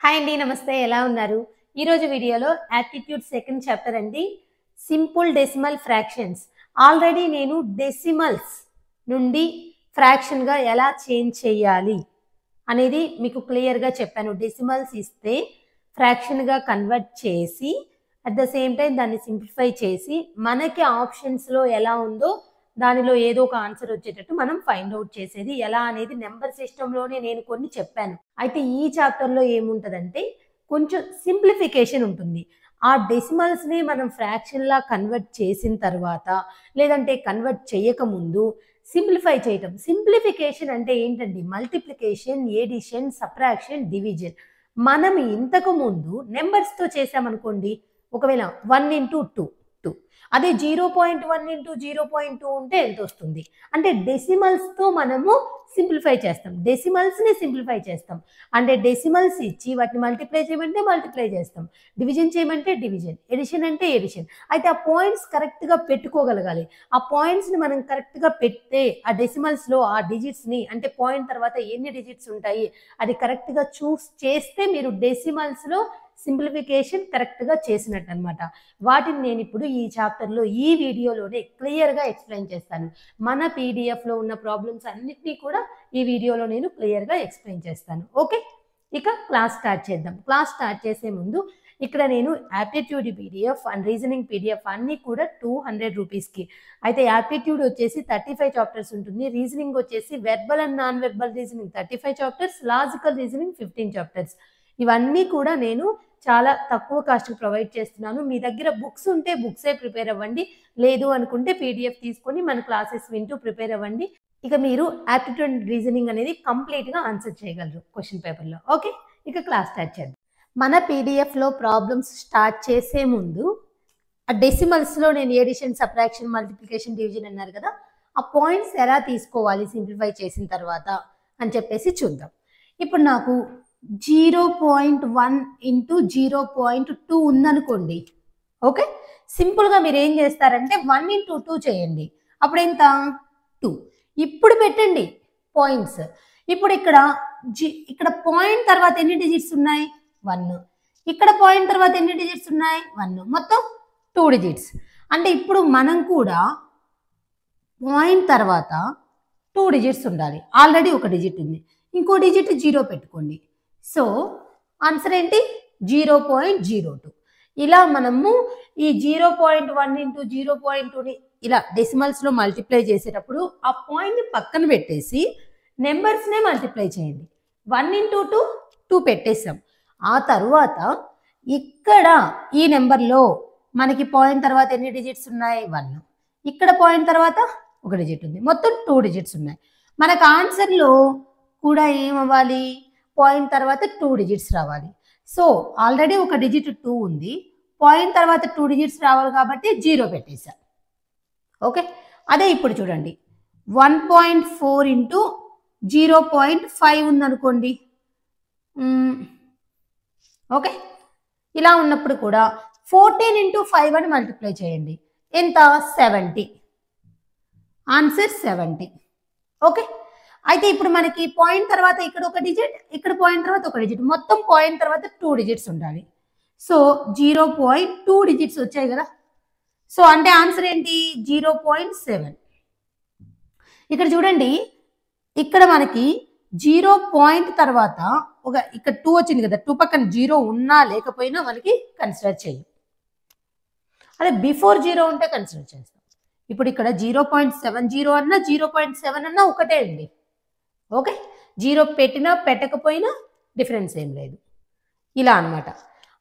Hi అండి, నమస్తే. ఎలా ఉన్నారు? ఈరోజు వీడియోలో యాప్టిట్యూడ్ సెకండ్ చాప్టర్ అండి, సింపుల్ డెసిమల్ ఫ్రాక్షన్స్. ఆల్రెడీ నేను డెసిమల్స్ నుండి ఫ్రాక్షన్గా ఎలా చేంజ్ చేయాలి అనేది మీకు క్లియర్గా చెప్పాను. డెసిమల్స్ ఇస్తే ఫ్రాక్షన్గా కన్వర్ట్ చేసి అట్ ద సేమ్ టైం దాన్ని సింప్లిఫై చేసి మనకి ఆప్షన్స్లో ఎలా ఉందో దానిలో ఏదో ఒక ఆన్సర్ వచ్చేటట్టు మనం ఫైండ్ అవుట్ చేసేది ఎలా అనేది నెంబర్ సిస్టంలోనే నేను కొన్ని చెప్పాను. అయితే ఈ చాప్టర్లో ఏముంటుందంటే కొంచెం సింప్లిఫికేషన్ ఉంటుంది. ఆ డెసిమల్స్ని మనం ఫ్రాక్షన్లా కన్వర్ట్ చేసిన తర్వాత లేదంటే కన్వర్ట్ చేయకముందు సింప్లిఫై చేయటం. సింప్లిఫికేషన్ అంటే ఏంటండి? Multiplication, addition, subtraction, division. మనం ఇంతకు ముందు నెంబర్స్తో చేసామనుకోండి, ఒకవేళ 1 into 2 2, అదే 0.1 into 0.2 ఉంటే ఎంత వస్తుంది? అంటే డెసిమల్స్తో మనము సింప్లిఫై చేస్తాం, డెసిమల్స్ని సింప్లిఫై చేస్తాం. అంటే డెసిమల్స్ ఇచ్చి వాటిని మల్టిప్లై చేయమంటే మల్టిప్లై చేస్తాం, డివిజన్ చేయమంటే డివిజన్, ఎడిషన్ అంటే ఎడిషన్. అయితే ఆ పాయింట్స్ కరెక్ట్గా పెట్టుకోగలగాలి. ఆ పాయింట్స్ని మనం కరెక్ట్గా పెడితే ఆ డెసిమల్స్లో ఆ డిజిట్స్ని, అంటే పాయింట్ తర్వాత ఎన్ని డిజిట్స్ ఉంటాయి అది కరెక్ట్గా చూస్ చేస్తే మీరు డెసిమల్స్లో సింప్లిఫికేషన్ కరెక్ట్గా చేసినట్టు అనమాట. వాటిని నేను ఇప్పుడు ఈ చాప్టర్లో ఈ వీడియోలోనే క్లియర్గా ఎక్స్ప్లెయిన్ చేస్తాను. మన పీడిఎఫ్లో ఉన్న ప్రాబ్లమ్స్ అన్నిటినీ కూడా ఈ వీడియోలో నేను క్లియర్గా ఎక్స్ప్లెయిన్ చేస్తాను. ఓకే, ఇక క్లాస్ స్టార్ట్ చేద్దాం. క్లాస్ స్టార్ట్ చేసే ముందు ఇక్కడ నేను aptitude PDF and reasoning PDF అన్నీ కూడా 200 రూపీస్కి. అయితే యాప్టిట్యూడ్ వచ్చేసి 35 చాప్టర్స్ ఉంటుంది, రీజనింగ్ వచ్చేసి verbal and non verbal reasoning 35 chapters, logical reasoning 15 chapters. ఇవన్నీ కూడా నేను చాలా తక్కువ కాస్ట్కి ప్రొవైడ్ చేస్తున్నాను. మీ దగ్గర బుక్స్ ఉంటే బుక్సే ప్రిపేర్ అవ్వండి, లేదు అనుకుంటే పీడిఎఫ్ తీసుకొని మన క్లాసెస్ వింటూ ప్రిపేర్ అవ్వండి. ఇక మీరు యాప్టిట్యూడ్ రీజనింగ్ అనేది కంప్లీట్గా ఆన్సర్ చేయగలరు క్వశ్చన్ పేపర్లో. ఓకే, ఇక క్లాస్ స్టార్ట్ చేద్దాం. మన పీడిఎఫ్లో ప్రాబ్లమ్స్ స్టార్ట్ చేసే ముందు ఆ డెసిమల్స్లో నేను ఎడిషన్, సబ్ట్రాక్షన్, మల్టిప్లికేషన్, డివిజన్ అన్నారు కదా, ఆ పాయింట్స్ ఎలా తీసుకోవాలి సింప్లిఫై చేసిన తర్వాత అని చెప్పేసి చూద్దాం. ఇప్పుడు నాకు 0.1 into 0.2 ఉందనుకోండి. ఓకే, సింపుల్గా మీరు ఏం చేస్తారంటే 1 into 2 చేయండి. అప్పుడు ఎంత? 2. ఇప్పుడు పెట్టండి పాయింట్స్. ఇప్పుడు ఇక్కడ పాయింట్ తర్వాత ఎన్ని డిజిట్స్ ఉన్నాయి? 1. ఇక్కడ పాయింట్ తర్వాత ఎన్ని డిజిట్స్ ఉన్నాయి? 1. మొత్తం 2 డిజిట్స్. అంటే ఇప్పుడు మనం కూడా పాయింట్ తర్వాత 2 డిజిట్స్ ఉండాలి. ఆల్రెడీ ఒక డిజిట్ ఉంది, ఇంకో డిజిట్ 0 పెట్టుకోండి. సో ఆన్సర్ ఏంటి? 0.02. ఇలా మనము ఈ 0.1 into 0.2ని ఇలా డెసిమల్స్లో మల్టిప్లై చేసేటప్పుడు ఆ పాయింట్ని పక్కన పెట్టేసి నెంబర్స్నే మల్టిప్లై చేయండి. 1 into 2 2 పెట్టేసాం. ఆ తర్వాత ఇక్కడ ఈ నెంబర్లో మనకి పాయింట్ తర్వాత ఎన్ని డిజిట్స్ ఉన్నాయి? 1. ఇక్కడ పాయింట్ తర్వాత ఒక డిజిట్ ఉంది, మొత్తం 2 డిజిట్స్ ఉన్నాయి. మనకు ఆన్సర్లో కూడా ఏమవ్వాలి? పాయింట్ తర్వాత 2 డిజిట్స్ రావాలి. సో ఆల్రెడీ ఒక డిజిట్ 2 ఉంది, పాయింట్ తర్వాత 2 డిజిట్స్ రావాలి కాబట్టి 0 పెట్టేశాం. ఓకే, అదే ఇప్పుడు చూడండి 1.4 into 0.5 ఉందనుకోండి. ఓకే, ఇలా ఉన్నప్పుడు కూడా 14 into 5 అని మల్టిప్లై చేయండి. ఎంత? 70. ఆన్సర్ 70. ఓకే, అయితే ఇప్పుడు మనకి పాయింట్ తర్వాత ఇక్కడ ఒక డిజిట్, ఇక్కడ పాయింట్ తర్వాత ఒక డిజిట్, మొత్తం పాయింట్ తర్వాత 2 డిజిట్స్ ఉండాలి. సో 0.2 డిజిట్స్ వచ్చాయి కదా. సో అంటే ఆన్సర్ ఏంటి? 0.7. ఇక్కడ చూడండి, ఇక్కడ మనకి 0 పాయింట్ తర్వాత ఇక్కడ 2 వచ్చింది కదా, 2 పక్కన 0 ఉన్నా లేకపోయినా మనకి కన్సిడర్ చేయం. అదే బిఫోర్ 0 ఉంటే కన్సిడర్ చేస్తాం. ఇప్పుడు ఇక్కడ 0.70 అన్నా 0.7 అన్నా ఒకటే అండి. ఓకే, 0 పెట్టినా పెట్టకపోయినా డిఫరెన్స్ ఏం లేదు. ఇలా అనమాట.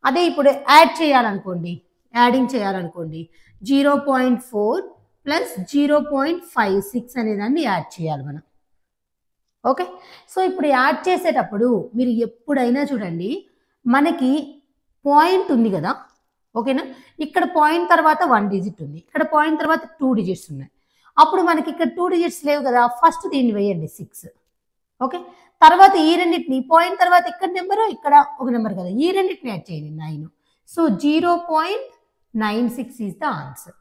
అదే ఇప్పుడు యాడ్ చేయాలనుకోండి, యాడింగ్ చేయాలనుకోండి, 0.4 ప్లస్ 0.56 అనేదాన్ని యాడ్ చేయాలి మనం. ఓకే, సో ఇప్పుడు యాడ్ చేసేటప్పుడు మీరు ఎప్పుడైనా చూడండి, మనకి పాయింట్ ఉంది కదా, ఓకేనా, ఇక్కడ పాయింట్ తర్వాత 1 డిజిట్ ఉంది, ఇక్కడ పాయింట్ తర్వాత 2 డిజిట్స్ ఉన్నాయి. అప్పుడు మనకి ఇక్కడ 2 డిజిట్స్ లేవు కదా, ఫస్ట్ దీన్ని వేయండి 6. ఓకే, తర్వాత ఈ రెండింటిని, పాయింట్ తర్వాత ఇక్కడ నెంబరు ఇక్కడ ఒక నెంబర్ కదా, ఈ రెండింటిని యాడ్ చేయండి 9. So 0.96 is the answer.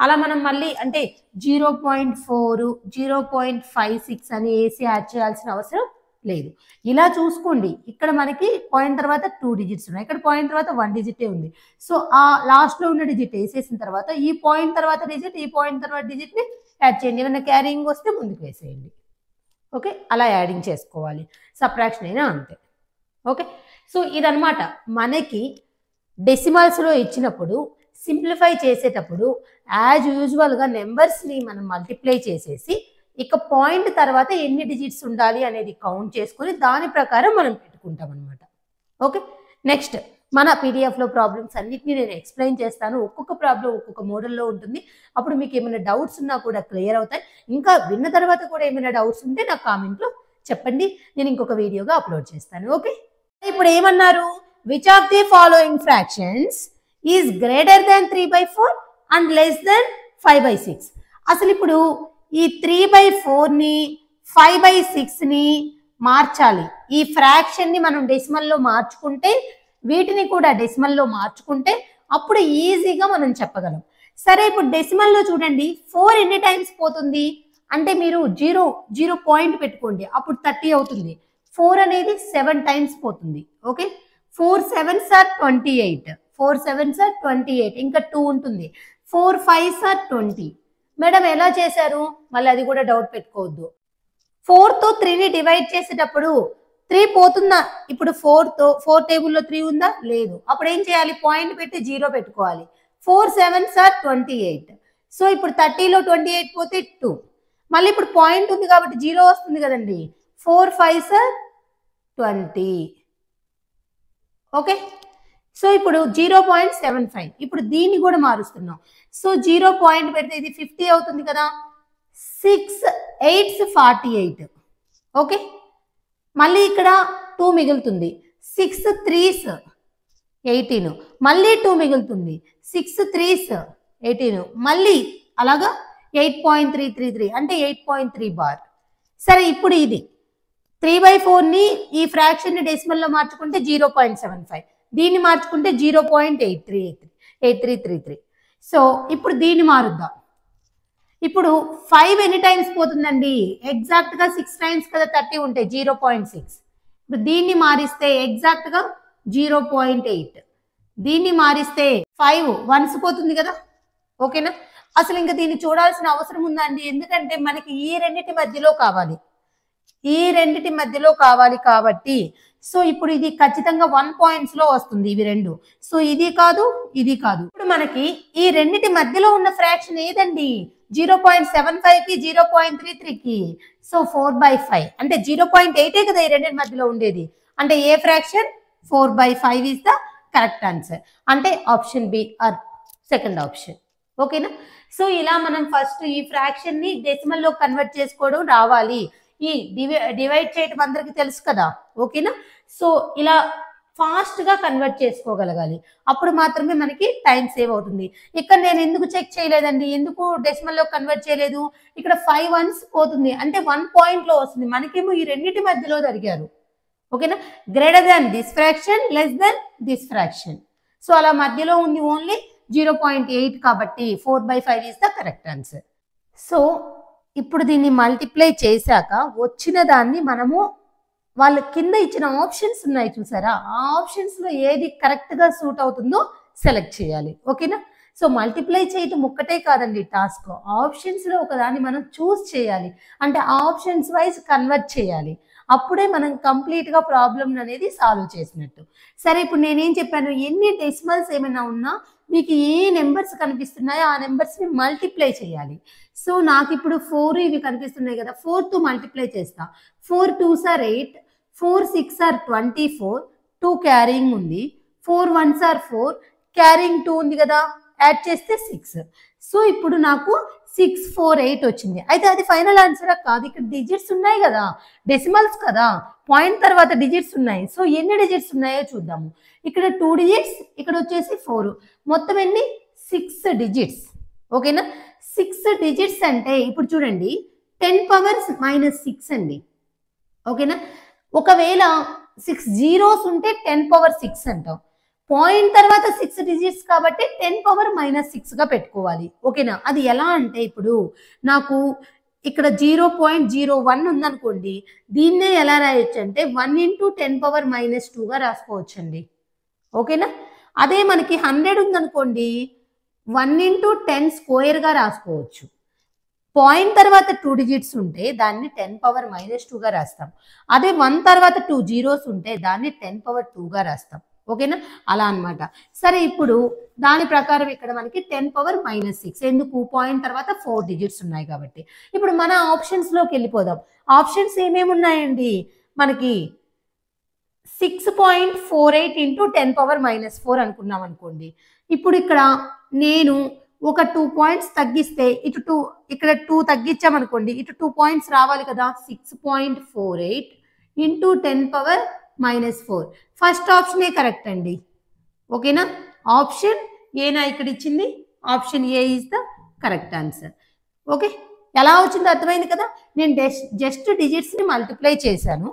అలా మనం మళ్ళీ అంటే 0.4 0.56 అని వేసి యాడ్ చేయాల్సిన అవసరం లేదు. ఇలా చూసుకోండి, ఇక్కడ మనకి పాయింట్ తర్వాత 2 డిజిట్స్ ఉన్నాయి, ఇక్కడ పాయింట్ తర్వాత 1 డిజిటే ఉంది. సో ఆ లాస్ట్లో ఉన్న డిజిట్ వేసేసిన తర్వాత ఈ పాయింట్ తర్వాత డిజిట్, ఈ పాయింట్ తర్వాత డిజిట్ని యాడ్ చేయండి. ఏమైనా క్యారింగ్ వస్తే ముందుకు వేసేయండి. ఓకే, అలా యాడింగ్ చేసుకోవాలి. సబ్ట్రాక్షన్ అయినా అంతే. ఓకే, సో ఇదనమాట మనకి డెసిమల్స్లో ఇచ్చినప్పుడు సింప్లిఫై చేసేటప్పుడు యాజ్ యూజువల్గా నెంబర్స్ని మనం మల్టిప్లై చేసేసి ఇక పాయింట్ తర్వాత ఎన్ని డిజిట్స్ ఉండాలి అనేది కౌంట్ చేసుకొని దాని ప్రకారం మనం పెట్టుకుంటాం అనమాట. ఓకే, నెక్స్ట్ మన పీడిఎఫ్లో ప్రాబ్లమ్స్ అన్నిటినీ నేను ఎక్స్ప్లెయిన్ చేస్తాను. ఒక్కొక్క ప్రాబ్లం ఒక్కొక్క మోడల్లో ఉంటుంది. అప్పుడు మీకు ఏమైనా డౌట్స్ ఉన్నా కూడా క్లియర్ అవుతాయి. ఇంకా విన్న తర్వాత కూడా ఏమైనా డౌట్స్ ఉంటే నాకు కామెంట్లో చెప్పండి, నేను ఇంకొక వీడియోగా అప్లోడ్ చేస్తాను. ఓకే, ఇప్పుడు ఏమన్నారు, which of the following fractions is greater than 3/4 and less than 5/6. అసలు ఇప్పుడు ఈ 3/4ని 5/6ని మార్చాలి. ఈ ఫ్రాక్షన్ని మనం డెసిమల్లో మార్చుకుంటే, వీటిని కూడా డెసిమల్లో మార్చుకుంటే అప్పుడు ఈజీగా మనం చెప్పగలం. సరే, ఇప్పుడు డెసిమల్లో చూడండి 4 ఎన్ని టైమ్స్ పోతుంది అంటే మీరు జీరో పాయింట్ పెట్టుకోండి, అప్పుడు 30 అవుతుంది. 4 అనేది 7 టైమ్స్ పోతుంది. Okay, 4 7s are 28, 4 7s are 28, ఇంకా 2 ఉంటుంది. 4 5s are 20. మేడం ఎలా చేశారు, మళ్ళీ అది కూడా డౌట్ పెట్టుకోవద్దు. 4తో 3ని డివైడ్ చేసేటప్పుడు 3 పోతుందా, ఇప్పుడు 4 టేబుల్లో 3 ఉందా, లేదు. అప్పుడు ఏం చేయాలి, పాయింట్ పెట్టి 0 పెట్టుకోవాలి. 4 7s are 28. సో ఇప్పుడు 30లో 28 పోతే 2, మళ్ళీ ఇప్పుడు పాయింట్ ఉంది కాబట్టి 0 వస్తుంది కదండి. 4 5s are 20. ఓకే, సో ఇప్పుడు 0.75. ఇప్పుడు దీన్ని కూడా మారుస్తున్నాం. సో 0 పాయింట్ పెడితే ఇది 50 అవుతుంది కదా. 6 8s 48. ఓకే, మళ్ళీ ఇక్కడ 2 మిగులుతుంది. 6 3s 18, మళ్ళీ 2 మిగులుతుంది. 6 3s 18, మళ్ళీ అలాగా 8.333 అంటే 8.3 బార్. సరే, ఇప్పుడు ఇది 3/4ని ఈ ఫ్రాక్షన్ని డెసిమల్లో మార్చుకుంటే 0.75, దీన్ని మార్చుకుంటే 0.8333. సో ఇప్పుడు దీన్ని మారుద్దాం. ఇప్పుడు 5 ఎన్ని టైమ్స్ పోతుందండి, ఎగ్జాక్ట్గా 6 టైమ్స్ కదా 30 ఉంటే 0.6. ఇప్పుడు దీన్ని మారిస్తే ఎగ్జాక్ట్గా 0.8, దీన్ని మారిస్తే 5 1s పోతుంది కదా. ఓకేనా, అసలు ఇంకా దీన్ని చూడాల్సిన అవసరం ఉందండి, ఎందుకంటే మనకి ఈ రెండింటి మధ్యలో కావాలి కాబట్టి. సో ఇప్పుడు ఇది ఖచ్చితంగా 1 పాయింట్స్లో వస్తుంది ఇవి రెండు. సో ఇది కాదు, ఇది కాదు. ఇప్పుడు మనకి ఈ రెండింటి మధ్యలో ఉన్న ఫ్రాక్షన్ ఏదండి, 0.75కి 0.33కి. సో 4/5 అంటే 0.8 కదా ఈ రెండింటి మధ్యలో ఉండేది. అంటే ఏ fraction, 4/5 is the correct answer. అంటే option B or second option. ఓకేనా, సో ఇలా మనం ఫస్ట్ ఈ ఫ్రాక్షన్ని డెసిమల్లో కన్వర్ట్ చేసుకోవడం రావాలి. ఈ డివైడ్ చేయడం అందరికి తెలుసు కదా. ఓకేనా, సో ఇలా ఫాస్ట్గా కన్వర్ట్ చేసుకోగలగాలి, అప్పుడు మాత్రమే మనకి టైం సేవ్ అవుతుంది. ఇక్కడ నేను ఎందుకు చెక్ చేయలేదండి, ఎందుకు డెసిమల్లో కన్వర్ట్ చేయలేదు, ఇక్కడ 5 1s పోతుంది అంటే 1 పాయింట్లో వస్తుంది. మనకేమో ఈ రెండింటి మధ్యలో జరిగారు. ఓకేనా, greater than this fraction, less than this fraction. So అలా మధ్యలో ఉంది ఓన్లీ 0.8 కాబట్టి 4/5 is the correct answer. So ఇప్పుడు దీన్ని మల్టిప్లై చేశాక వచ్చిన దాన్ని మనము వాళ్ళ కింద ఇచ్చిన ఆప్షన్స్ ఉన్నాయి చూసారా, ఆ ఆప్షన్స్లో ఏది కరెక్ట్గా సూట్ అవుతుందో సెలెక్ట్ చేయాలి. ఓకేనా, సో మల్టిప్లై చేయటం ఒక్కటే కాదండి టాస్క్, ఆప్షన్స్లో ఒకదాన్ని మనం చూస్ చేయాలి, అంటే ఆప్షన్స్ వైజ్ కన్వర్ట్ చేయాలి. అప్పుడే మనం కంప్లీట్గా ప్రాబ్లమ్ అనేది సాల్వ్ చేసినట్టు. సరే, ఇప్పుడు నేనేం చెప్పాను, ఎన్ని డెసిమల్స్ ఏమైనా ఉన్నా మీకు ఏ నెంబర్స్ కనిపిస్తున్నాయో ఆ నెంబర్స్ని మల్టిప్లై చేయాలి. సో నాకు ఇప్పుడు 4 ఇవి కనిపిస్తున్నాయి కదా, 4తో మల్టిప్లై చేస్తా. 4 2s are 8, 4 6 are 24, 2 క్యారింగ్ ఉంది. 4 1s are 4, క్యారింగ్ 2 ఉంది కదా, యాడ్ చేస్తే 6. సో ఇప్పుడు నాకు 6 4 8 వచ్చింది. అయితే అది ఫైనల్ ఆన్సరా కాదు, ఇక్కడ డిజిట్స్ ఉన్నాయి కదా, డెసిమల్స్ కదా, పాయింట్ తర్వాత డిజిట్స్ ఉన్నాయి. సో ఎన్ని డిజిట్స్ ఉన్నాయో చూద్దాము. ఇక్కడ 2 డిజిట్స్, ఇక్కడ వచ్చేసి 4, మొత్తం ఎన్ని 6 డిజిట్స్. ఓకేనా, 6 డిజిట్స్ అంటే ఇప్పుడు చూడండి 10 powers -6 అండి. ఓకేనా, ఒకవేళ 6 zeros ఉంటే 10 power 6 అంటాం. పాయింట్ తర్వాత 6 డిజిట్స్ కాబట్టి 10 power -6గా పెట్టుకోవాలి. ఓకేనా, అది ఎలా అంటే ఇప్పుడు నాకు ఇక్కడ 0.01 ఉందనుకోండి, దీన్నే ఎలా రాయొచ్చు అంటే 1 × 10⁻²గా రాసుకోవచ్చండి. ఓకేనా? అదే మనకి 100 ఉందనుకోండి, 1 × 10² రాసుకోవచ్చు. పాయింట్ తర్వాత 2 డిజిట్స్ ఉంటే దాన్ని 10⁻²గా రాస్తాం. అదే 1 తర్వాత 2 జీరోస్ ఉంటే దాన్ని 10⁻²గా రాస్తాం. ఓకేనా? అలా అన్నమాట. సరే, ఇప్పుడు దాని ప్రకారం ఇక్కడ మనకి 10⁻−6 ఎందుకు? పాయింట్ తర్వాత 4 డిజిట్స్ ఉన్నాయి కాబట్టి. ఇప్పుడు మన ఆప్షన్స్లోకి వెళ్ళిపోదాం. ఆప్షన్స్ ఏమేమి ఉన్నాయండి? మనకి 6.48 × 10⁻−4 అనుకున్నాం అనుకోండి. ఇప్పుడు ఇక్కడ నేను ఒక 2 పాయింట్స్ తగ్గిస్తే ఇటు 2, ఇక్కడ 2 తగ్గించామనుకోండి, ఇటు 2 పాయింట్స్ రావాలి కదా. 6.48 × 10⁻−4 ఫస్ట్ ఆప్షనే కరెక్ట్ అండి. ఓకేనా? ఆప్షన్ ఏనా ఇక్కడ ఇచ్చింది? Option A is the correct answer. Okay, ఎలా వచ్చిందో అర్థమైంది కదా. నేను జస్ట్ డిజిట్స్ని మల్టిప్లై చేశాను.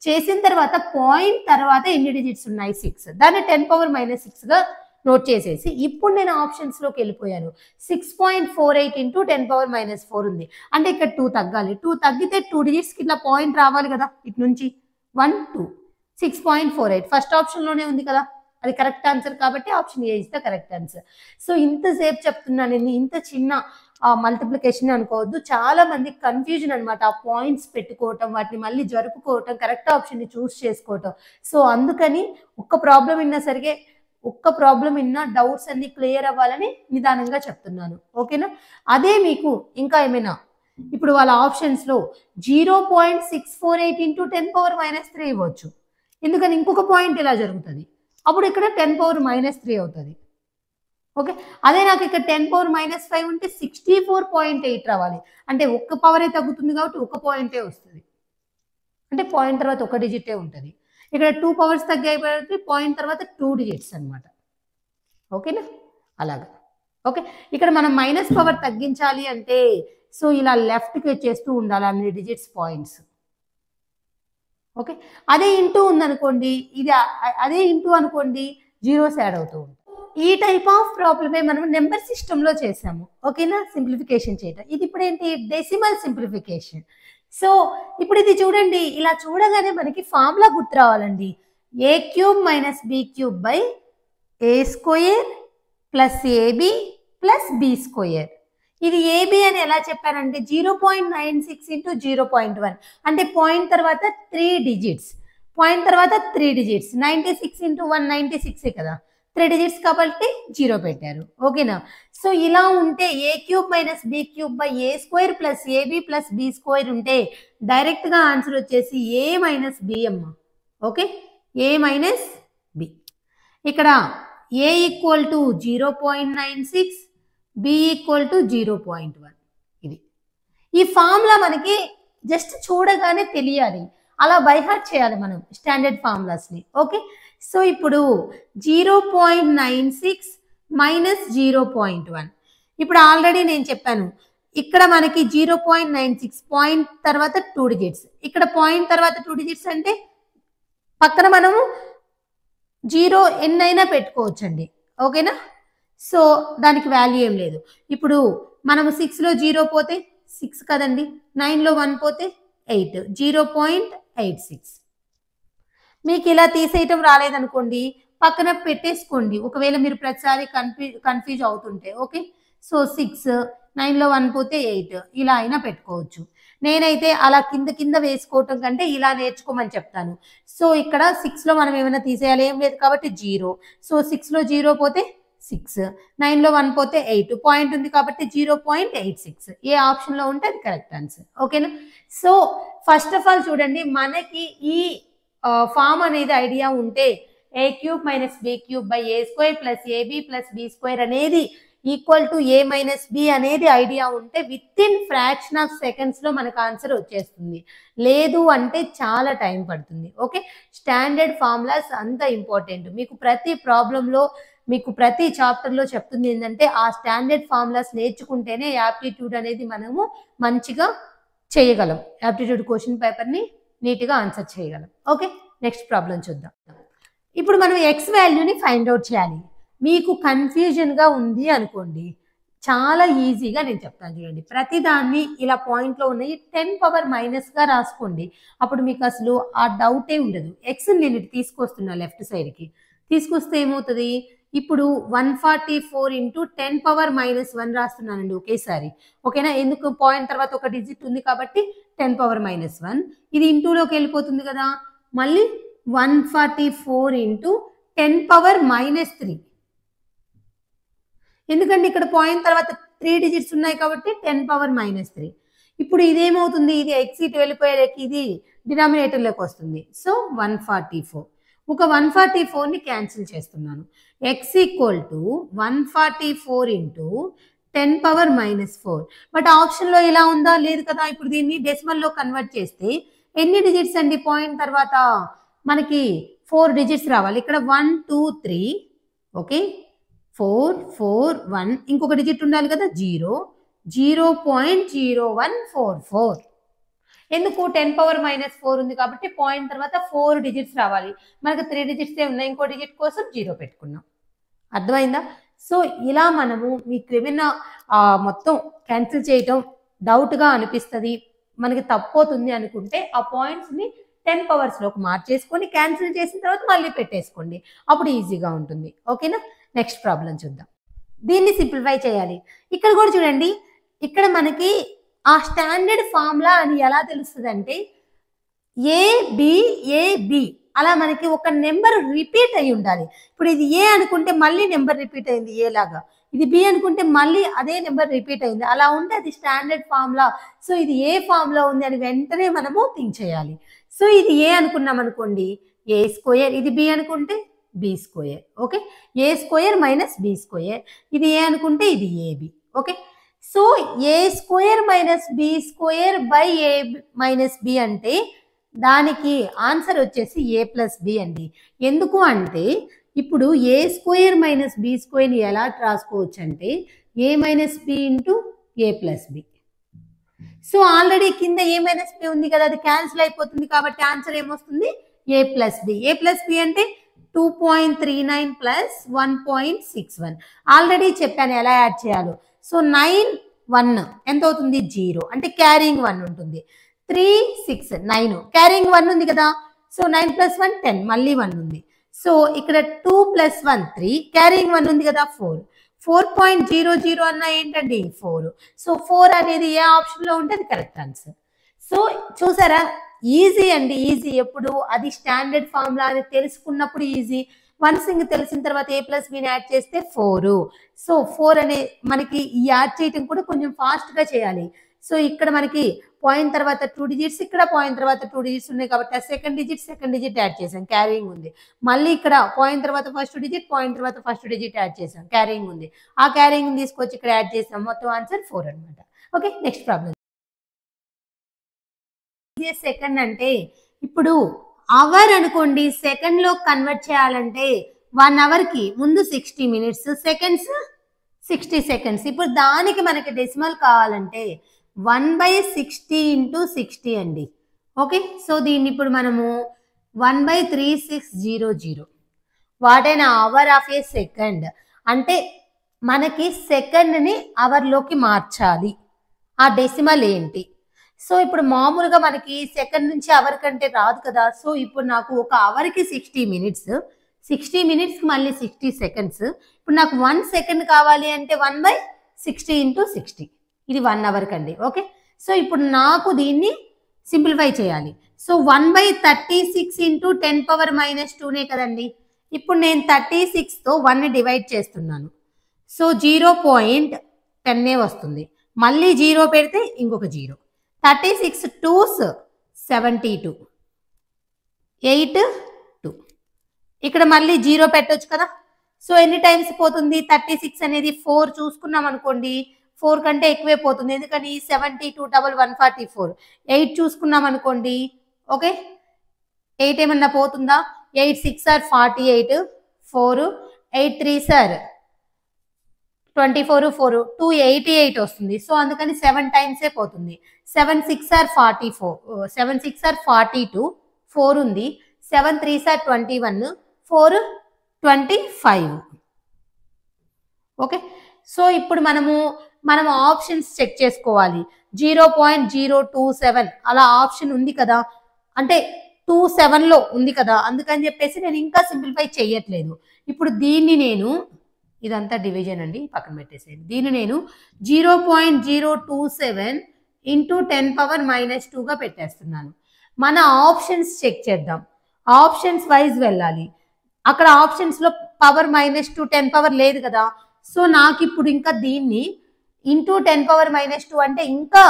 చేసిన తర్వాత పాయింట్ తర్వాత ఎన్ని డిజిట్స్ ఉన్నాయి? 6. దాన్ని 10⁻−6గా నోట్ చేసేసి ఇప్పుడు నేను ఆప్షన్స్లోకి వెళ్ళిపోయాను. 6.48 × 10⁻−4 ఉంది అంటే ఇక్కడ 2 తగ్గాలి. 2 తగ్గితే 2 డిజిట్స్కి ఇట్లా పాయింట్ రావాలి కదా, ఇటు నుంచి 1 2. 6.48 ఫస్ట్ ఆప్షన్లోనే ఉంది కదా, అది కరెక్ట్ ఆన్సర్ కాబట్టి option A is the correct answer. So ఇంతసేపు చెప్తున్నాను నేను, ఇంత చిన్న మల్టిప్లికేషన్ అనుకోవద్దు. చాలా మంది కన్ఫ్యూజన్ అనమాట. ఆ పాయింట్స్ పెట్టుకోవటం, వాటిని మళ్ళీ జరుపుకోవటం, కరెక్ట్ ఆప్షన్ని చూస్ చేసుకోవటం. సో అందుకని ఒక్క ప్రాబ్లం విన్నా డౌట్స్ అన్ని క్లియర్ అవ్వాలని నిదానంగా చెప్తున్నాను. ఓకేనా? అదే మీకు ఇంకా ఏమైనా ఇప్పుడు వాళ్ళ ఆప్షన్స్లో 0.648 × 10⁻−3 ఇవ్వచ్చు. ఎందుకని? ఇంకొక పాయింట్ ఇలా జరుగుతుంది, అప్పుడు ఇక్కడ 10⁻−3 అవుతుంది. ఓకే, అదే నాకు ఇక్కడ 10⁻−5 ఉంటే 64.8 రావాలి. అంటే ఒక్క పవరే తగ్గుతుంది కాబట్టి ఒక పాయింటే వస్తుంది. అంటే పాయింట్ తర్వాత ఒక డిజిటే ఉంటుంది. ఇక్కడ 2 పవర్స్ తగ్గాయి కాబట్టి పాయింట్ తర్వాత 2 డిజిట్స్ అనమాట. ఓకేనా? అలాగా. ఓకే, ఇక్కడ మనం మైనస్ పవర్ తగ్గించాలి అంటే సో ఇలా లెఫ్ట్కి వచ్చేస్తూ ఉండాలి అన్ని డిజిట్స్ పాయింట్స్. ఓకే, అదే ఇంటూ ఉందనుకోండి, అదే ఇంటూ అనుకోండి, జీరోస్ యాడ్ అవుతూ ఉంటాయి. ఈ టైప్ ఆఫ్ ప్రాబ్లమే మనం నెంబర్ సిస్టంలో చేసాము. ఓకేనా? సింప్లిఫికేషన్ చేయటం. ఇది ఇప్పుడు ఏంటి? Decimal simplification. సో ఇప్పుడు ఇది చూడండి, ఇలా చూడగానే మనకి ఫార్ములా గుర్తు రావాలండి. a³ - b³ a² + ab + b². ఇది ab అని ఎలా చెప్పారంటే 0.96 × 0.1 అంటే పాయింట్ తర్వాత 3 డిజిట్స్. 96 × 1 96 కదా, 3 డిజిట్స్ కాబట్టి 0 పెట్టారు. ఓకేనా? సో ఇలా ఉంటే a³ - b³ a² + ab + b² ఉంటే డైరెక్ట్గా ఆన్సర్ వచ్చేసి a - b అమ్మ. Okay, a - b. ఇక్కడ a = 0.96, b = 0.1. ఇది ఈ ఫార్ములా మనకి జస్ట్ చూడగానే తెలియాలి, అలా బైహార్ట్ చేయాలి మనం స్టాండర్డ్ ఫార్ములాస్ని. ఓకే, సో ఇప్పుడు 0.96 - 0.1. ఇప్పుడు ఆల్రెడీ నేను చెప్పాను, ఇక్కడ మనకి 0.96 పాయింట్ తర్వాత 2 డిజిట్స్, ఇక్కడ పాయింట్ తర్వాత 2 డిజిట్స్ అంటే పక్కన మనము 0 ఎన్నైనా పెట్టుకోవచ్చండి. ఓకేనా? సో దానికి వాల్యూ ఏం లేదు. ఇప్పుడు మనము 6లో 0 పోతే 6 కదండి, 9లో 1 పోతే 8, 0.86. మీకు ఇలా తీసేయటం రాలేదనుకోండి, పక్కన పెట్టేసుకోండి. ఒకవేళ మీరు ప్రతిసారి కన్ఫ్యూజ్ అవుతుంటే. ఓకే, సో 6, 9లో 1 పోతే 8, ఇలా అయినా పెట్టుకోవచ్చు. నేనైతే అలా కింద వేసుకోవటం కంటే ఇలా నేర్చుకోమని చెప్తాను. సో ఇక్కడ 6లో మనం ఏమైనా తీసేయాలి, ఏం లేదు కాబట్టి 0. సో 6లో 0 పోతే 6, 9లో 1 పోతే 8, పాయింట్ ఉంది కాబట్టి 0.86. ఏ ఆప్షన్లో ఉంటే అది కరెక్ట్ ఆన్సర్. ఓకేనా? సో ఫస్ట్ ఆఫ్ ఆల్ చూడండి, మనకి ఈ ఫామ్ అనేది ఐడియా ఉంటే a³ - b³ a² + ab + b² అనేది = a - b అనేది ఐడియా ఉంటే విత్ ఇన్ ఫ్రాక్షన్ ఆఫ్ సెకండ్స్లో మనకు ఆన్సర్ వచ్చేస్తుంది. లేదు అంటే చాలా టైం పడుతుంది. ఓకే, స్టాండర్డ్ ఫార్ములాస్ అంత ఇంపార్టెంట్. మీకు ప్రతి ప్రాబ్లంలో, మీకు ప్రతి చాప్టర్లో చెప్తుంది ఏంటంటే ఆ స్టాండర్డ్ ఫార్ములాస్ నేర్చుకుంటేనే యాప్టిట్యూడ్ అనేది మనము మంచిగా చేయగలం. యాప్టిట్యూడ్ క్వశ్చన్ పేపర్ని నీట్గా ఆన్సర్ చేయగలం. ఓకే, నెక్స్ట్ ప్రాబ్లం చూద్దాం. ఇప్పుడు మనం x వాల్యూని ఫైండ్ అవుట్ చేయాలి. మీకు కన్ఫ్యూజన్గా ఉంది అనుకోండి, చాలా ఈజీగా నేను చెప్తాను చూడండి. ప్రతిదాన్ని ఇలా పాయింట్లో ఉన్నాయి 10 పవర్ మైనస్గా రాసుకోండి. అప్పుడు మీకు అసలు ఆ డౌటే ఉండదు. ఎక్స్ని నేను ఇటు తీసుకొస్తున్నా లెఫ్ట్ సైడ్కి. తీసుకొస్తే ఏమవుతుంది, ఇప్పుడు 144 ఇంటూ 10 పవర్ -1 రాస్తున్నానండి ఒకేసారి. ఓకేనా? ఎందుకు, పాయింట్ తర్వాత ఒక డిజిట్ ఉంది కాబట్టి 10 పవర్ -1. ఇది ఇంటూలోకి వెళ్ళిపోతుంది కదా. మళ్ళీ 144 ఇంటూ 10 పవర్ -3. ఎందుకంటే ఇక్కడ పాయింట్ తర్వాత 3 డిజిట్స్ ఉన్నాయి కాబట్టి 10 పవర్ -3. ఇప్పుడు ఇదేమవుతుంది, ఇది ఎక్స్ ఇటు వెళ్ళిపోయేకి ఇది డినామినేటర్లోకి వస్తుంది. సో 144. ఒక 144ని క్యాన్సిల్ చేస్తున్నాను. X equal to 144 into 10 power -4. But ఆప్షన్లో ఇలా ఉందా, లేదు కదా. ఇప్పుడు దీన్ని డెసిమల్లో కన్వర్ట్ చేస్తే ఎన్ని డిజిట్స్ అండి, పాయింట్ తర్వాత మనకి 4 డిజిట్స్ రావాలి. ఇక్కడ 1 2 3. ఓకే, 4 4 1, ఇంకొక డిజిట్ ఉండాలి కదా, 0 0.0144. ఎందుకు, 10 పవర్ -4 ఉంది కాబట్టి పాయింట్ తర్వాత 4 డిజిట్స్ రావాలి. మనకు 3 డిజిట్సే ఉన్నాయి, ఇంకో డిజిట్ కోసం 0 పెట్టుకున్నాం. అర్థమైందా? సో ఇలా మనము మీకు ఏమైనా మొత్తం క్యాన్సిల్ చేయటం డౌట్గా అనిపిస్తుంది, మనకి తప్పవుతుంది అనుకుంటే ఆ పాయింట్స్ని 10 పవర్స్లోకి మార్చేసుకొని క్యాన్సిల్ చేసిన తర్వాత మళ్ళీ పెట్టేసుకోండి. అప్పుడు ఈజీగా ఉంటుంది. ఓకేనా? నెక్స్ట్ ప్రాబ్లం చూద్దాం. దీన్ని సింప్లిఫై చేయాలి. ఇక్కడ కూడా చూడండి, ఇక్కడ మనకి ఆ స్టాండర్డ్ ఫార్ములా అని ఎలా తెలుస్తుంది అంటే ఏబి అలా మనకి ఒక నెంబర్ రిపీట్ అయి ఉండాలి. ఇప్పుడు ఇది ఏ అనుకుంటే మళ్ళీ నెంబర్ రిపీట్ అయింది ఏ లాగా, ఇది బి అనుకుంటే మళ్ళీ అదే నెంబర్ రిపీట్ అయింది, అలా ఉంటే అది స్టాండర్డ్ ఫార్ములా. సో ఇది ఏ ఫార్ములా ఉంది అని వెంటనే మనము థింక్ చేయాలి. సో ఇది ఏ అనుకున్నాం అనుకోండి, ఏ స్క్వేర్, ఇది బి అనుకుంటే b square. Okay, a square minus b square. ఇది ఏ అనుకుంటే ఇది a b. Okay, so a square minus b square by a minus b అంటే దానికి ఆన్సర్ వచ్చేసి ఏ ప్లస్ బి అండి. ఎందుకు అంటే ఇప్పుడు ఏ స్క్వేర్ మైనస్ బి స్క్వేర్ని ఎలా రాసుకోవచ్చు అంటే ఏ మైనస్ బి ఇంటూ ఏ ప్లస్ బి. సో ఆల్రెడీ కింద ఏ మైనస్ బి ఉంది కదా, అది క్యాన్సిల్ అయిపోతుంది కాబట్టి ఆన్సర్ ఏమొస్తుంది, ఏ ప్లస్ బి. ఏ ప్లస్ బి అంటే 2.39 ప్లస్ 1.61. ఆల్రెడీ చెప్పాను ఎలా యాడ్ చేయాలో. సో 9 1 ఎంత అవుతుంది, 0 అంటే క్యారింగ్ 1 ఉంటుంది. 3 6 9 క్యారింగ్ 1 ఉంది కదా. సో 9 + 1 10, మళ్ళీ 1 ఉంది. సో ఇక్కడ 2 + 1 3, క్యారింగ్ 1 ఉంది కదా 4. 4.00 అన్న ఏంటండి 4. సో 4 అనేది ఏ ఆప్షన్లో ఉంటే అది కరెక్ట్ ఆన్సర్. సో చూసారా, ఈజీ అండి, ఈజీ. ఎప్పుడు అది స్టాండర్డ్ ఫార్ములా అని తెలుసుకున్నప్పుడు ఈజీ. వన్స్ ఇంక తెలిసిన తర్వాత ఏ ప్లస్ బిని యాడ్ చేస్తే 4. సో 4 అనే మనకి ఈ యాడ్ చేయటం కూడా కొంచెం ఫాస్ట్గా చేయాలి. సో ఇక్కడ మనకి పాయింట్ తర్వాత 2 డిజిట్స్, ఇక్కడ పాయింట్ తర్వాత 2 డిజిట్స్ ఉన్నాయి కాబట్టి ఆ సెకండ్ డిజిట్ యాడ్ చేసాం, క్యారింగ్ ఉంది. మళ్ళీ ఇక్కడ పాయింట్ తర్వాత ఫస్ట్ డిజిట్, పాయింట్ తర్వాత ఫస్ట్ డిజిట్ యాడ్ చేసాం, క్యారింగ్ ఉంది. ఆ క్యారింగ్ తీసుకొచ్చి ఇక్కడ యాడ్ చేసాం, మొత్తం ఆన్సర్ 4 అనమాట. Okay, next problem. సెకండ్ అంటే ఇప్పుడు అవర్ అనుకోండి, సెకండ్ లో కన్వర్ట్ చేయాలంటే 1 అవర్కి ముందు 60 మినిట్స్, సెకండ్స్ 60 సెకండ్స్. ఇప్పుడు దానికి మనకి డెసిమల్ కావాలంటే 1/60 ఇంటూ 60 అండి. ఓకే, సో దీన్ని ఇప్పుడు మనము 1/3600 వాటైన అవర్ ఆఫ్ ఏ సెకండ్ అంటే మనకి సెకండ్ని అవర్లోకి మార్చాలి. ఆ డెసిమల్ ఏంటి? సో ఇప్పుడు మామూలుగా మనకి సెకండ్ నుంచి అవర్ కంటే రాదు కదా. సో ఇప్పుడు నాకు ఒక అవర్కి 60 మినిట్స్, 60 మినిట్స్కి మళ్ళీ 60 సెకండ్స్. ఇప్పుడు నాకు 1 సెకండ్ కావాలి అంటే 1/60 ఇంటూ 60, ఇది 1 అవర్కి అండి. ఓకే, సో ఇప్పుడు నాకు దీన్ని సింప్లిఫై చేయాలి. సో 1/36 ఇంటూ 10 పవర్ -2నే కదండి. ఇప్పుడు నేను 36తో 1ని డివైడ్ చేస్తున్నాను. సో 0.10 వస్తుంది, మళ్ళీ 0 పెడితే ఇంకొక 0. 36 2s 72, 8 2. ఇక్కడ మళ్ళీ 0 పెట్టొచ్చు కదా. సో ఎన్ని టైమ్స్ పోతుంది 36 అనేది? 4 చూసుకున్నాం అనుకోండి, 4 కంటే ఎక్కువే పోతుంది. ఎందుకని 72 డబల్ 144. 8 చూసుకున్నాం అనుకోండి, ఓకే 8 ఏమన్నా పోతుందా? 8 6 are 48, 4 8 3s are 24, 4 288 వస్తుంది. సో అందుకని 7 టైమ్సే పోతుంది. 7 6 are 44, 7 6 are 42, 4 ఉంది. 7 3s are 21, 4 25. ఓకే, సో ఇప్పుడు మనం ఆప్షన్స్ చెక్ చేసుకోవాలి. 0.027 అలా ఆప్షన్ ఉంది కదా, అంటే 27లో ఉంది కదా, అందుకని చెప్పేసి నేను ఇంకా సింప్లిఫై చేయట్లేదు. ఇప్పుడు దీన్ని నేను, ఇదంతా డివిజన్ అండి, పక్కన పెట్టేసేయండి. దీన్ని నేను 0.027 ఇంటూ 10⁻⁻2గా పెట్టేస్తున్నాను. మన ఆప్షన్స్ చెక్ చేద్దాం. ఆప్షన్స్ వైజ్ వెళ్ళాలి. అక్కడ ఆప్షన్స్లో పవర్ -2 10 పవర్ లేదు కదా, సో నాకు ఇప్పుడు ఇంకా దీన్ని ఇంటూ 10⁻⁻2 అంటే ఇంకా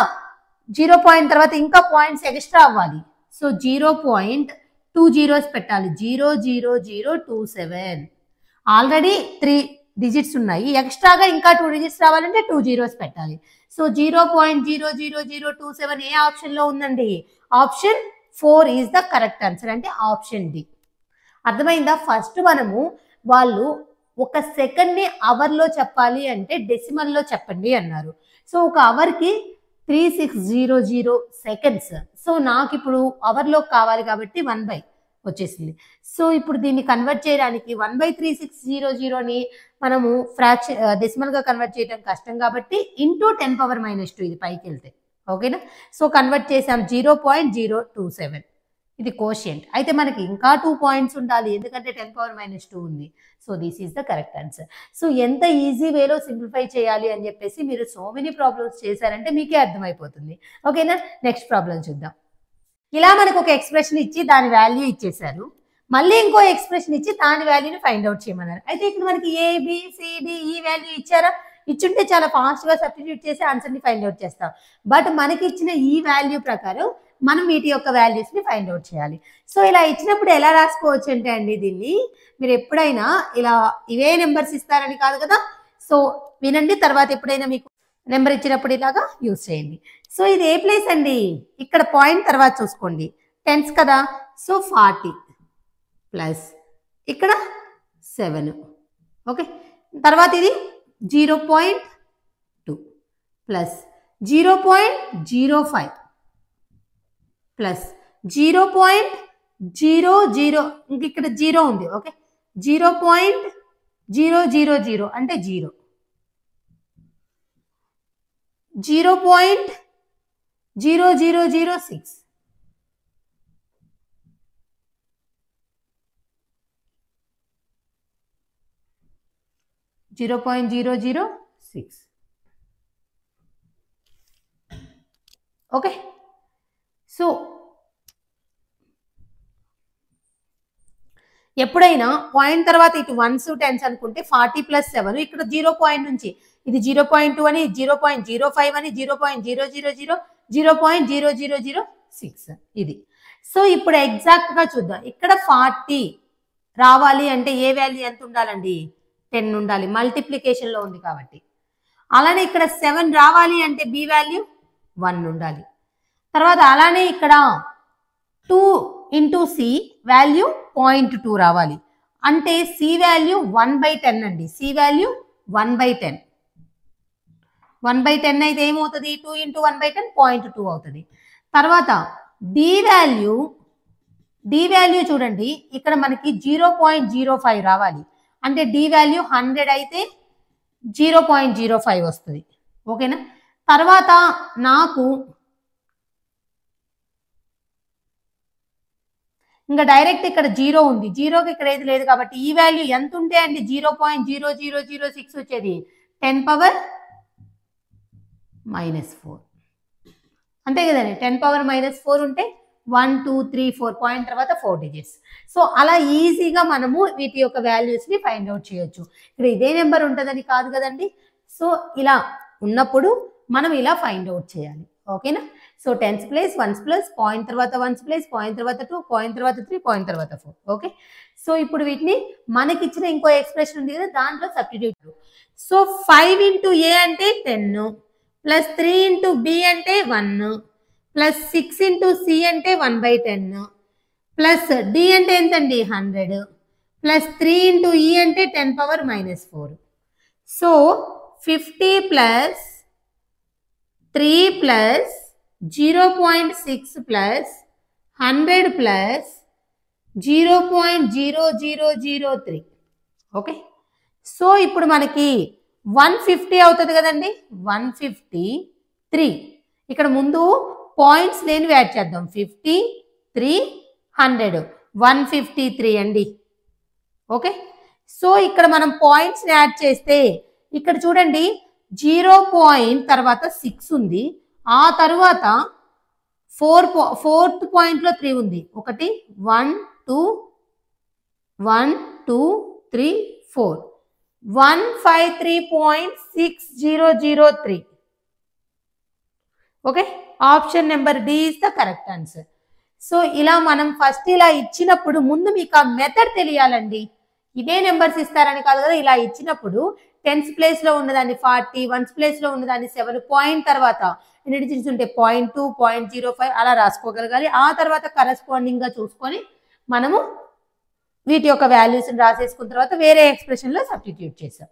0 పాయింట్ తర్వాత ఇంకా పాయింట్స్ ఎక్స్ట్రా అవ్వాలి. సో 0.2 జీరోస్ పెట్టాలి. 00027 ఆల్రెడీ 3 డిజిట్స్ ఉన్నాయి, ఎక్స్ట్రాగా ఇంకా 2 డిజిట్స్ రావాలంటే 2 జీరోస్ పెట్టాలి. సో 0.00027 ఏ ఆప్షన్లో ఉందండి? Option 4 is the correct answer, అంటే ఆప్షన్ డి. అర్థమైందా? ఫస్ట్ మనము వాళ్ళు ఒక సెకండ్ని అవర్లో చెప్పాలి అంటే డెసిమల్లో చెప్పండి అన్నారు. సో ఒక అవర్కి 3600 సెకండ్స్. సో నాకు ఇప్పుడు అవర్లో కావాలి కాబట్టి 1/, వచ్చేసింది. సో ఇప్పుడు దీన్ని కన్వర్ట్ చేయడానికి 1/3600ని మనము డెసిమల్గా కన్వర్ట్ చేయడం కష్టం కాబట్టి ఇంటూ 10⁻⁻2 ఇది పైకి వెళ్తే, ఓకేనా? సో కన్వర్ట్ చేసాం. 0.027 ఇది కోషియంట్. అయితే మనకి ఇంకా 2 పాయింట్స్ ఉండాలి, ఎందుకంటే 10⁻⁻2 ఉంది. So this is the correct answer. So ఎంత ఈజీ వేలో సింప్లిఫై చేయాలి అని చెప్పేసి మీరు సో మెనీ ప్రాబ్లమ్స్ చేశారంటే మీకే అర్థమైపోతుంది, ఓకేనా? నెక్స్ట్ ప్రాబ్లం చూద్దాం. ఇలా మనకు ఒక ఎక్స్ప్రెషన్ ఇచ్చి దాని వాల్యూ ఇచ్చేసారు, మళ్ళీ ఇంకో ఎక్స్ప్రెషన్ ఇచ్చి దాని వాల్యూని ఫైండ్ అవుట్ చేయమన్నారు. అయితే ఇక్కడ మనకి ABCD ఈ వాల్యూ ఇచ్చారా? ఇచ్చుంటే చాలా ఫాస్ట్గా సబ్స్టిట్యూట్ చేసి ఆన్సర్ని ఫైండ్ అవుట్ చేస్తాం. బట్ మనకి ఇచ్చిన ఈ వాల్యూ ప్రకారం మనం వీటి యొక్క వాల్యూస్ని ఫైండ్ అవుట్ చేయాలి. సో ఇలా ఇచ్చినప్పుడు ఎలా రాసుకోవచ్చు అంటే అండి, దీన్ని మీరు ఎప్పుడైనా ఇలా ఇవే నెంబర్స్ ఇస్తారని కాదు కదా, సో వినండి, తర్వాత ఎప్పుడైనా మీకు నెంబర్ ఇచ్చినప్పుడు ఇలాగా యూజ్ చేయండి. సో ఇది ఏ ప్లేస్ అండి? ఇక్కడ పాయింట్ తర్వాత చూసుకోండి, టెన్స్ కదా, సో 40 ప్లస్ ఇక్కడ 7, ఓకే. తర్వాత ఇది 0.2 ప్లస్ 0.05 ప్లస్ 0.00, ఇంక ఇక్కడ 0 ఉంది, ఓకే. 0.000 అంటే 0, 0.0006, 0.006, ఓకే. సో ఎప్పుడైనా పాయింట్ తర్వాత ఇటు 1s 10s అనుకుంటే 40 + 7, ఇక్కడ 0 పాయింట్ నుంచి ఇది 0.2 అని, 0.05 అని, 0.000, 0.0006 ఇది. సో ఇప్పుడు ఎగ్జాక్ట్గా చూద్దాం. ఇక్కడ 40 రావాలి అంటే ఏ వాల్యూ ఎంత ఉండాలండి? 10 ఉండాలి, మల్టిప్లికేషన్లో ఉంది కాబట్టి. అలానే ఇక్కడ 7 రావాలి అంటే బి వాల్యూ 1 ఉండాలి. తర్వాత అలానే ఇక్కడ 2 × C వాల్యూ 0.2 రావాలి, అంటే C వాల్యూ 1/10 అండి. C వాల్యూ 1/10, 1/10 అయితే ఏమవుతుంది? 2 × 1/10 0.2 అవుతుంది. తర్వాత D వాల్యూ చూడండి, ఇక్కడ మనకి 0.05 రావాలి, అంటే D వాల్యూ 100 అయితే 0.05 వస్తుంది, ఓకేనా. తర్వాత నాకు ఇంకా డైరెక్ట్ ఇక్కడ 0 ఉంది, 0కి ఇక్కడ ఏది లేదు కాబట్టి ఈ వాల్యూ ఎంత ఉంటే అండి 0.0006 వచ్చేది? 10⁻⁻4 అంతే కదండి. 10⁻⁻4 ఉంటే 1 2 3 4 పాయింట్ తర్వాత 4 డిజిట్స్. సో అలా ఈజీగా మనము వీటి యొక్క వాల్యూస్ని ఫైండ్ అవుట్ చేయొచ్చు. ఇక్కడ ఇదే నెంబర్ ఉంటుందని కాదు కదండి. సో ఇలా ఉన్నప్పుడు మనం ఇలా ఫైండ్ అవుట్ చేయాలి, ఓకేనా. So 10s place 1s plus point తర్వాత 1s ప్లేస్ పాయింట్ తర్వాత 2 పాయింట్ తర్వాత 3 పాయింట్ తర్వాత 4, ఓకే. సో ఇప్పుడు వీటిని మనకిచ్చిన ఇంకో ఎక్స్ప్రెషన్ ఉంది కదా, దాంట్లో సబ్స్టిట్యూట్. సో 5 × A అంటే 10 ప్లస్ 3 × B అంటే 1 ప్లస్ 6 × C అంటే 1/10 ప్లస్ D అంటే ఎంతండి? 100 ప్లస్ 3 × E అంటే 10⁻⁻4. So 50 plus 3 plus 0.6 plus 100 plus 0.0003, okay. So ఇప్పుడు మనకి 150 అవుతుంది కదండి, 153. ఇక్కడ ముందు పాయింట్స్ లేనివి యాడ్ చేద్దాం. 50, 3, 100, 153 అండి. ఓకే, సో ఇక్కడ మనం పాయింట్స్ యాడ్ చేస్తే ఇక్కడ చూడండి 0 పాయింట్ తర్వాత 6 ఉంది, ఆ తర్వాత ఫోర్త్ పాయింట్లో 3 ఉంది. 1 2 1 2 3 4 153.6003. Okay, option number d is the correct answer. So ఇలా మనం ఫస్ట్ ఇలా ఇచ్చినప్పుడు ముందు మీకు ఆ మెథడ్ తెలియాలండి. ఇదే నెంబర్స్ ఇస్తారని కాదు కదా, ఇలా ఇచ్చినప్పుడు టెన్స్ ప్లేస్ లో ఉన్నదాన్ని 40, వన్స్ ప్లేస్ లో ఉన్నదాన్ని 7, పాయింట్ తర్వాత ఎన్ని డిజిట్స్ ఉంటే 0.2, 0.05 అలా రాసుకోగలగాలి. ఆ తర్వాత కరెస్పాండింగ్ గా చూసుకొని మనము వీటి యొక్క వాల్యూస్ రాసేసుకున్న తర్వాత వేరే ఎక్స్ప్రెషన్ లో సబ్స్టిట్యూట్ చేసాం.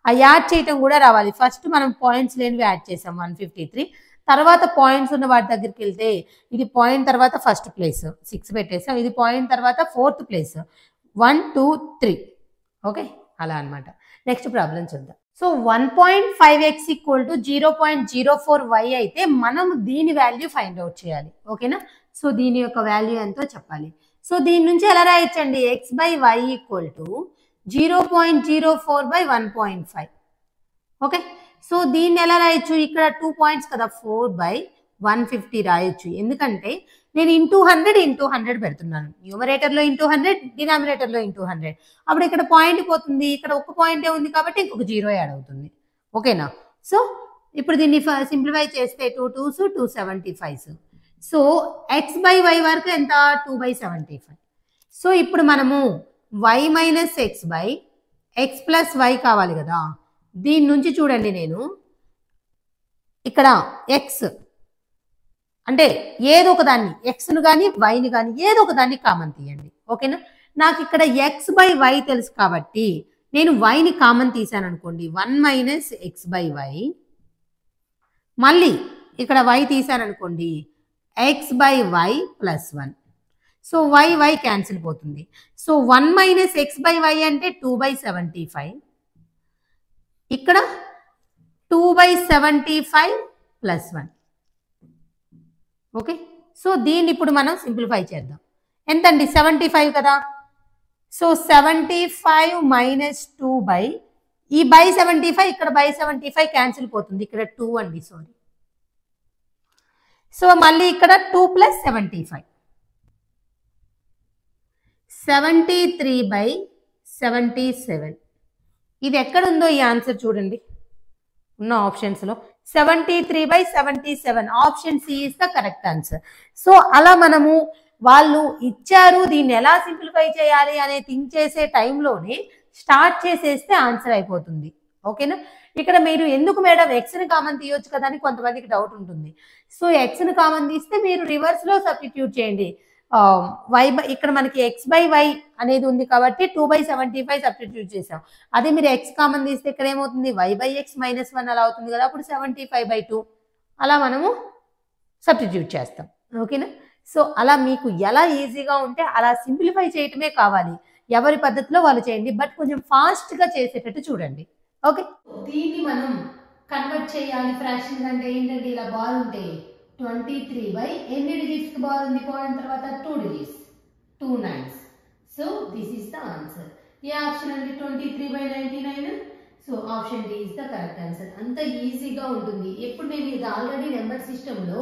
ఆ యాడ్ చేయటం కూడా రావాలి. ఫస్ట్ మనం పాయింట్స్ లేనివి యాడ్ చేసాం 153, తర్వాత పాయింట్స్ ఉన్న వాటి దగ్గరికి వెళ్తే ఇది పాయింట్ తర్వాత ఫస్ట్ ప్లేస్ 6 పెట్టేసాం, ఇది పాయింట్ తర్వాత ఫోర్త్ ప్లేస్ 1 2 3. ఓకే, అలా అనమాట. నెక్స్ట్ ప్రాబ్లం చూద్దాం. సో 1.5x = 0.04y అయితే మనం దీని వాల్యూ ఫైండ్ అవుట్ చేయాలి. ఓకేనా, సో దీని యొక్క వాల్యూ ఎంతో చెప్పాలి. సో దీని నుంచి ఎలా రాయొచ్చండి, x/y = 0.04/1.5. ఓకే, సో దీన్ని ఎలా రాయొచ్చు, ఇక్కడ 2 పాయింట్స్ కదా, 4/150 రాయొచ్చు. ఎందుకంటే నేను ఇంటూ 100 పెడుతున్నాను. న్యూమరేటర్లో ఇంటూ 100, డినామినేటర్లో ఇంటూ 100. అప్పుడు ఇక్కడ పాయింట్ పోతుంది, ఇక్కడ ఒక పాయింటే ఉంది కాబట్టి ఇంకొక 0 యాడ్ అవుతుంది. ఓకేనా, సో ఇప్పుడు దీన్ని సింప్లిఫై చేస్తే 2 2s 275. సో x/y వరకు ఎంత, 2/75. సో ఇప్పుడు మనము y - x/x + y కావాలి కదా. దీని నుంచి చూడండి, నేను ఇక్కడ x అంటే ఏదో ఒక దాన్ని, ఎక్స్ను కానీ వైని కానీ ఏదో ఒక దాన్ని కామన్ తీయండి. ఓకేనా, నాకు ఇక్కడ x/y తెలుసు కాబట్టి నేను వైని కామన్ తీసాను అనుకోండి, 1 - x/y. మళ్ళీ ఇక్కడ y తీసాను అనుకోండి, x/y + 1. సో y క్యాన్సిల్ పోతుంది. సో 1 - x/y అంటే 2/75. ఇక్కడ 2/75 + 1. ఓకే, సో దీన్ని ఇప్పుడు మనం సింప్లిఫై చేద్దాం. ఎంతండి, 75 కదా. సో 75 - 2 ఈ /75 ఇక్కడ /75 క్యాన్సిల్ పోతుంది, ఇక్కడ 2 అండి, సారీ. సో మళ్ళీ ఇక్కడ 2 + 75, 73/77. ఇది ఎక్కడుందో ఈ ఆన్సర్ చూడండి ఉన్న ఆప్షన్స్లో, 73/77. Option c is the correct answer. So అలా మనము వాళ్ళు ఇచ్చారు, దీన్ని ఎలా సింప్లిఫై చేయాలి అనే థింక్ చేసే టైంలోనే స్టార్ట్ చేసేస్తే ఆన్సర్ అయిపోతుంది. ఓకేనా, ఇక్కడ మీరు ఎందుకు మేడం ఎక్స్ని కామన్ తీయొచ్చు కదా అని కొంతమందికి డౌట్ ఉంటుంది. సో ఎక్స్ని కామన్ తీస్తే మీరు రివర్స్లో సబ్స్టిట్యూట్ చేయండి. ఇక్కడ మనకి x/y అనేది ఉంది కాబట్టి 2/75 సబ్స్టిట్యూట్ చేసాం. అదే మీరు ఎక్స్ కామన్ తీస్తే ఇక్కడ ఏమవుతుంది, y/x - 1 అలా అవుతుంది కదా, అప్పుడు 75/2 అలా మనము సబ్స్టిట్యూట్ చేస్తాం. ఓకేనా, సో అలా మీకు ఎలా ఈజీగా ఉంటే అలా సింప్లిఫై చేయటమే కావాలి. ఎవరి పద్ధతిలో వాళ్ళు చేయండి, బట్ కొంచెం ఫాస్ట్గా చేసేటట్టు చూడండి. ఓకే, దీన్ని మనం కన్వర్ట్ చేయాలి ఫ్రాక్షన్ అంటే ఏంటంటే ఇలా బాల్ ఉంటే 23 ఎన్ని డిజిట్స్ బాల్ ఉంది, పాయింట్ తర్వాత 2 digits, 2 9s. So this is the answer. ఏ ఆప్షన్ అంటే 23/99. So option d is the correct answer. అంత ఈజీగా ఉంటుంది. ఎప్పుడు నేను ఇది ఆల్రెడీ నెంబర్ సిస్టంలో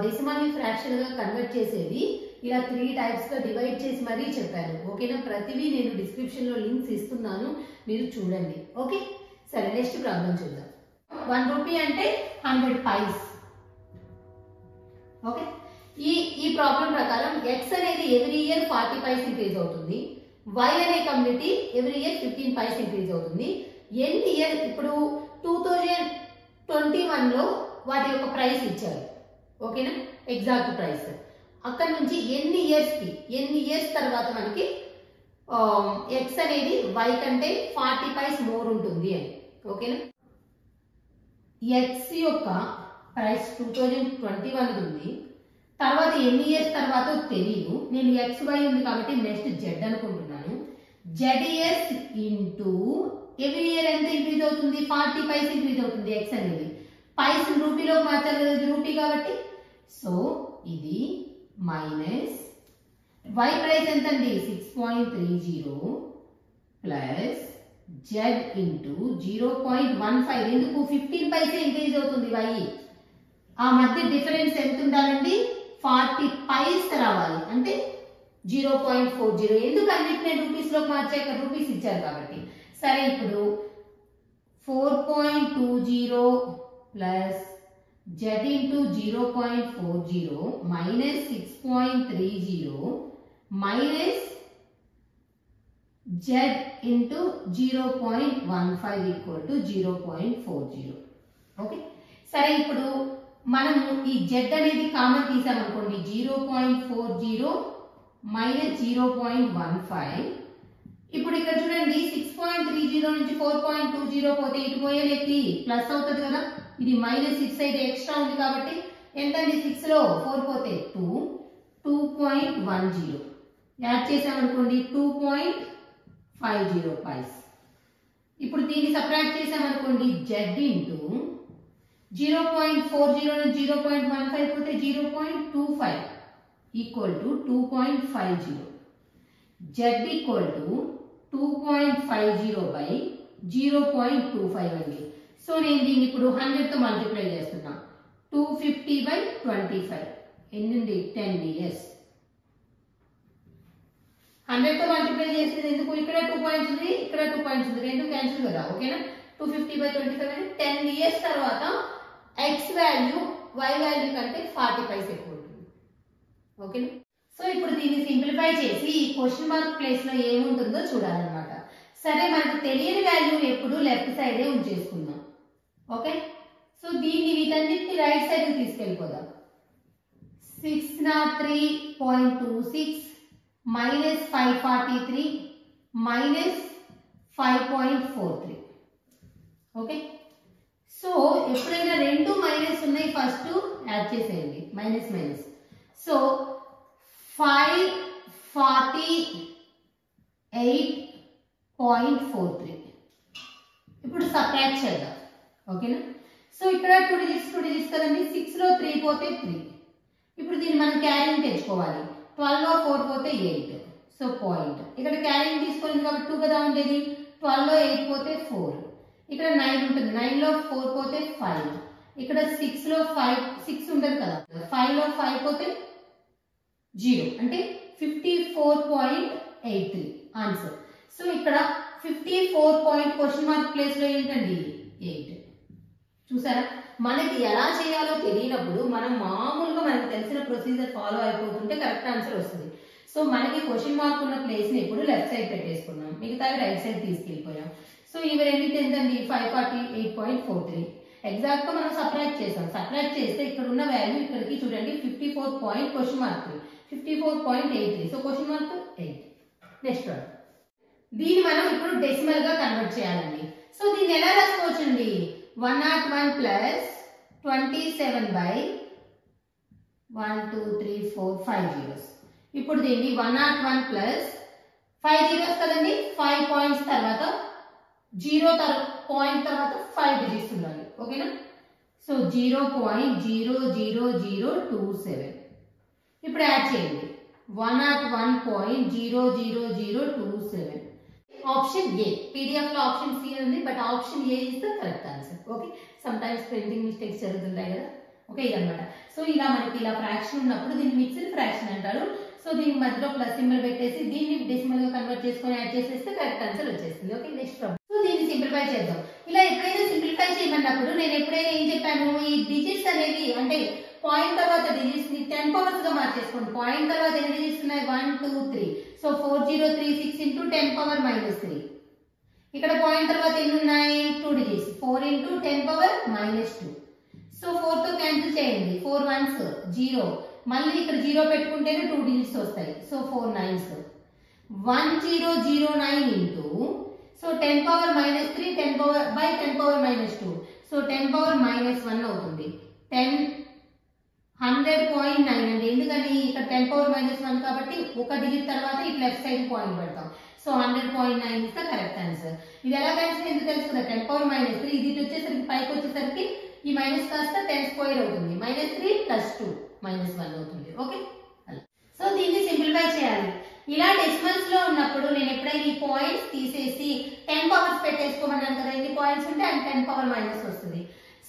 డెసిమల్ ఫ్రాక్షన్ గా కన్వర్ట్ చేసేది ఇలా 3 టైప్స్ గా డివైడ్ చేసి మరీ చెప్పాను. ఓకేనా, ప్రతిదీ నేను డిస్క్రిప్షన్ లో లింక్స్ ఇస్తున్నాను, మీరు చూడండి. ఓకే, సరే నెక్స్ట్ ప్రాబ్లం చూద్దాం. 1 రూపీ అంటే 100 పైస్. ఓకే, ఈ ప్రాబ్లం ప్రకారం x అనేది ఎవ్రీ ఇయర్ 40 పైస్ ఇంక్రీజ్ అవుతుంది, y అనే community every year 15 paise increase అవుతుంది. ఎన్ని ఇయర్, ఇప్పుడు 2021లో వాటి యొక్క ప్రైస్ ఇచ్చారు. ఓకేనా, ఎగ్జాక్ట్ ప్రైస్. అక్కడ నుంచి ఎన్ని ఇయర్స్ తర్వాత మనకి x అనేది y కంటే 40 పైస్ మోర్ ఉంటుంది అని. ఓకేనా, x యొక్క ప్రైస్ 2021 ఉంది, తర్వాత ఎన్ని ఇయర్స్ తర్వాత తెలియదు. నేను XY ఉంది కాబట్టి నెక్స్ట్ Z అనుకుంటున్నాను. Z years into every year ఎంత ఇంక్రీజ్ అవుతుంది, 40 పైస్ ఇంక్రీజ్ అవుతుంది ఎక్స్ అనేది. పైస్ రూపీలో మార్చాలి కదా, రూపీ కాబట్టి. సో ఇది మైనస్ y ప్రైస్ ఎంత అండి 6.30 ప్లస్ z ఇంటూ 0.15. ఎందుకు 15 పైసే ఇంక్రీజ్ అవుతుంది y. ఆ మధ్య డిఫరెన్స్ ఎంత ఉండాలండి 40 పైస్ రావాలి, అంటే 0.40. ఎందుకు అన్నిటిని రూపీస్ లో మార్చాక రూపీస్ ఇచ్చారు కాబట్టి. సరే ఇప్పుడు 4.20 plus z into 0.40 minus 6.30 minus z into 0.15 equal to 0.40. Okay, సరే ఇప్పుడు మనము ఈ z అనేది కామన్ తీసామనుకోండి, 0.40 మైనస్ 0.15. ఇప్పుడు ఇక్కడ చూడండి 6.30 నుంచి 4.20 పోతే ఇటు పోయేలేకి ప్లస్ అవుతుంది కదా, ఇది మైనస్ 6 అయితే ఎక్స్ట్రా ఉంది కాబట్టి ఎంతండి 6 లో 4 పోతే 2.10 యాడ్ చేసామనుకోండి 2.50 పైస్. ఇప్పుడు దీన్ని సబ్ట్రాక్ట్ చేసామనుకోండి z ఇంటూ 0.40 నుంచి 0.15 పోతే 0.25 equal to 2.50. z equal to 2.50 by 0.25 అండి. సో నేను దీన్ని ఇప్పుడు 100 తో మల్టిప్లై చేస్తున్నా. 250 బై 25 ఎన్ని 10 ds. 100 తో మల్టిప్లై చేస్తే ఎందుకు, ఇక్కడ 2 పాయింట్స్ ఉంది, ఇక్కడ 2 పాయింట్స్ ఉంది, రెండు క్యాన్సిల్ కదా. ఓకేనా, 250 బై 25 అంటే 10 ds తర్వాత x వాల్యూ y వాల్యూ కంటే 40 పైస్ ఎక్కువ ఉంటుంది. ఓకేనా, సో ఇప్పుడు దీన్ని సింప్లిఫై చేసి ఈ క్వశ్చన్ మార్క్ ప్లేస్ లో ఏముంటుందో చూడాలన్నమాట. సరే, మనకు తెలియని వాల్యూ ఎప్పుడు లెఫ్ట్ సైడే ఉంచేసుకుందాం. ఓకే, సో దీన్ని వీటన్నిటిని రైట్ సైడ్ తీసుకెళ్ళిపోదాం. 603.26 మైనస్ 543 మైనస్ 5.43. ఓకే, సో ఎప్పుడైనా రెండు మైనస్ ఉన్నాయి ఫస్ట్ యాడ్ చేసేయండి, మైనస్ మైనస్. సో 548.43. ఇప్పుడు సబ్ట్రాక్ట్ చేద్దాం. ఓకేనా, సో ఇక్కడ 2 digits కదండి, 6 లో 3 పోతే 3. ఇప్పుడు దీన్ని మనం క్యారింగ్ తెచ్చుకోవాలి. 12 లో 4 పోతే 8. సో పాయింట్ ఇక్కడ క్యారింగ్ తీసుకోలేదు కాబట్టి 2 కదా ఉండేది. 12 లో 8 పోతే 4. ఇక్కడ 9 ఉంటుంది, 9 లో 4 పోతే 5. ఇక్కడ 6 లో 6 ఉంటుంది కదా, 5 లో 5 పోతే 0, అంటే 54.83 ఆన్సర్. సో ఇక్కడ 54 పాయింట్ క్వశ్చన్ మార్క్ ప్లేస్ లో ఏంటండి 8. చూసారా, మనకి ఎలా చేయాలో తెలియనప్పుడు మనం మామూలుగా మనకు తెలిసిన ప్రొసీజర్ ఫాలో అయిపోతుంటే కరెక్ట్ ఆన్సర్ వస్తుంది. సో మనకి క్వశ్చన్ మార్క్ ఉన్న ప్లేస్ ని ఇప్పుడు లెఫ్ట్ సైడ్ పెట్టేసుకున్నాం, మిగతావి రైట్ సైడ్ తీసుకెళ్ళిపోయాం. సో ఇవి రెండింటి ఎంతండి 548.43. ఎగ్జాక్ట్ గా మనం సబ్ట్రాక్ట్ చేసాం. సబ్ట్రాక్ట్ చేస్తే ఇక్కడ ఉన్న వాల్యూ ఇక్కడికి చూడండి 54 point question mark 54.83. So question mark 8. Next one, దీన్ని మనం ఇప్పుడు డెసిమల్ గా కన్వర్ట్ చేయాలండి. సో దీన్ని ఎలా రాసుకోవచ్చండి, 101 ప్లస్ 27 బై 1 2 3 4 5 zeros. ఇప్పుడు దీన్ని 101 ప్లస్ 5 zeros కదండి, 5 పాయింట్స్ తర్వాత 0 పాయింట్ తర్వాత 5 digits ఉండాలి. ఓకేనా, సో 0.00027. ఇప్పుడు యాడ్ చేయండి 101.00027. Option A. పీడిఎఫ్ లో ఆప్షన్ సి ఉంది, but option A is the correct answer. Okay, some times printing mistakes జరుగుతుంటాయి కదా. ఓకే, ఇదన్నమాట. సో ఇలా మనకి ఇలా ఫ్రాక్షన్ ఉన్నప్పుడు దీన్ని మిక్స్డ్ ఫ్రాక్షన్ అంటారు. సో దీని మధ్యలో ప్లస్ సింబల్ పెట్టేసి దీన్ని డెసిమల్ గా కన్వర్ట్ చేసుకొని యాడ్ చేసేస్తే కరెక్ట్ ఆన్సర్ వచ్చేస్తుంది. Okay, next problem. సో దీన్ని సింప్లిఫై చేద్దాం. ఇలా ఎప్పుడైనా సింప్లిఫై చేయమన్నప్పుడు నేను ఎప్పుడైనా ఏం చెప్పాను, ఈ డిజిట్స్ అనేవి అంటే పాయింట్ తర్వాత డిజిట్స్ ని 10 పవర్స్ గా మార్చేసుకోండి. పాయింట్ తర్వాత ఎన్ని డిజిట్స్ ఉన్నాయి, 1 2 3. So 4036 into 10 power minus 3. ఇక్కడ పాయింట్ తర్వాత ఎన్ని ఉన్నాయి, 2 digits, 4 into 10 power minus 2. So 4 తో క్యాన్సిల్ చేయండి, 4 1s 0. మళ్ళీ ఇక్కడ 0 పెట్టుకుంటేనే 2 డిజిట్స్ వస్తాయి. So 4 9s 1009 into, so 10 power minus 3 10 power by 10 power minus 2. So 10 power minus 1 అవుతుంది. 100.9 అండి, ఎందుకని ఇక్కడ 10 పవర్ మైనస్ 1 కాబట్టి ఒక డిజిట్ తర్వాత ఇటు లెఫ్ట్ సైడ్ పాయింట్ పెడతాం. So 100.9 is the correct answer. ఇది ఎలా క్యాన్సిల్ ఎందుకు తెలుసు కదా, 10 పవర్ -3 ఇది వచ్చేసరికి పైకి వచ్చేసరికి ఈ మైనస్ కాస్త 10 స్క్వేర్ అవుతుంది, -3 + 2 -1 అవుతుంది. ఓకే, సో దీన్ని సింప్లిఫై చేయాలి. ఇలా డెసిమల్స్ లో ఉన్నప్పుడు నేను ఎప్పుడైనా ఈ పాయింట్స్ తీసేసి 10 పవర్స్ పెట్టేసుకోమన్నాను కదా, ఎన్ని పాయింట్స్ ఉంటే అండ్ 10 పవర్ మైనస్ వస్తుంది.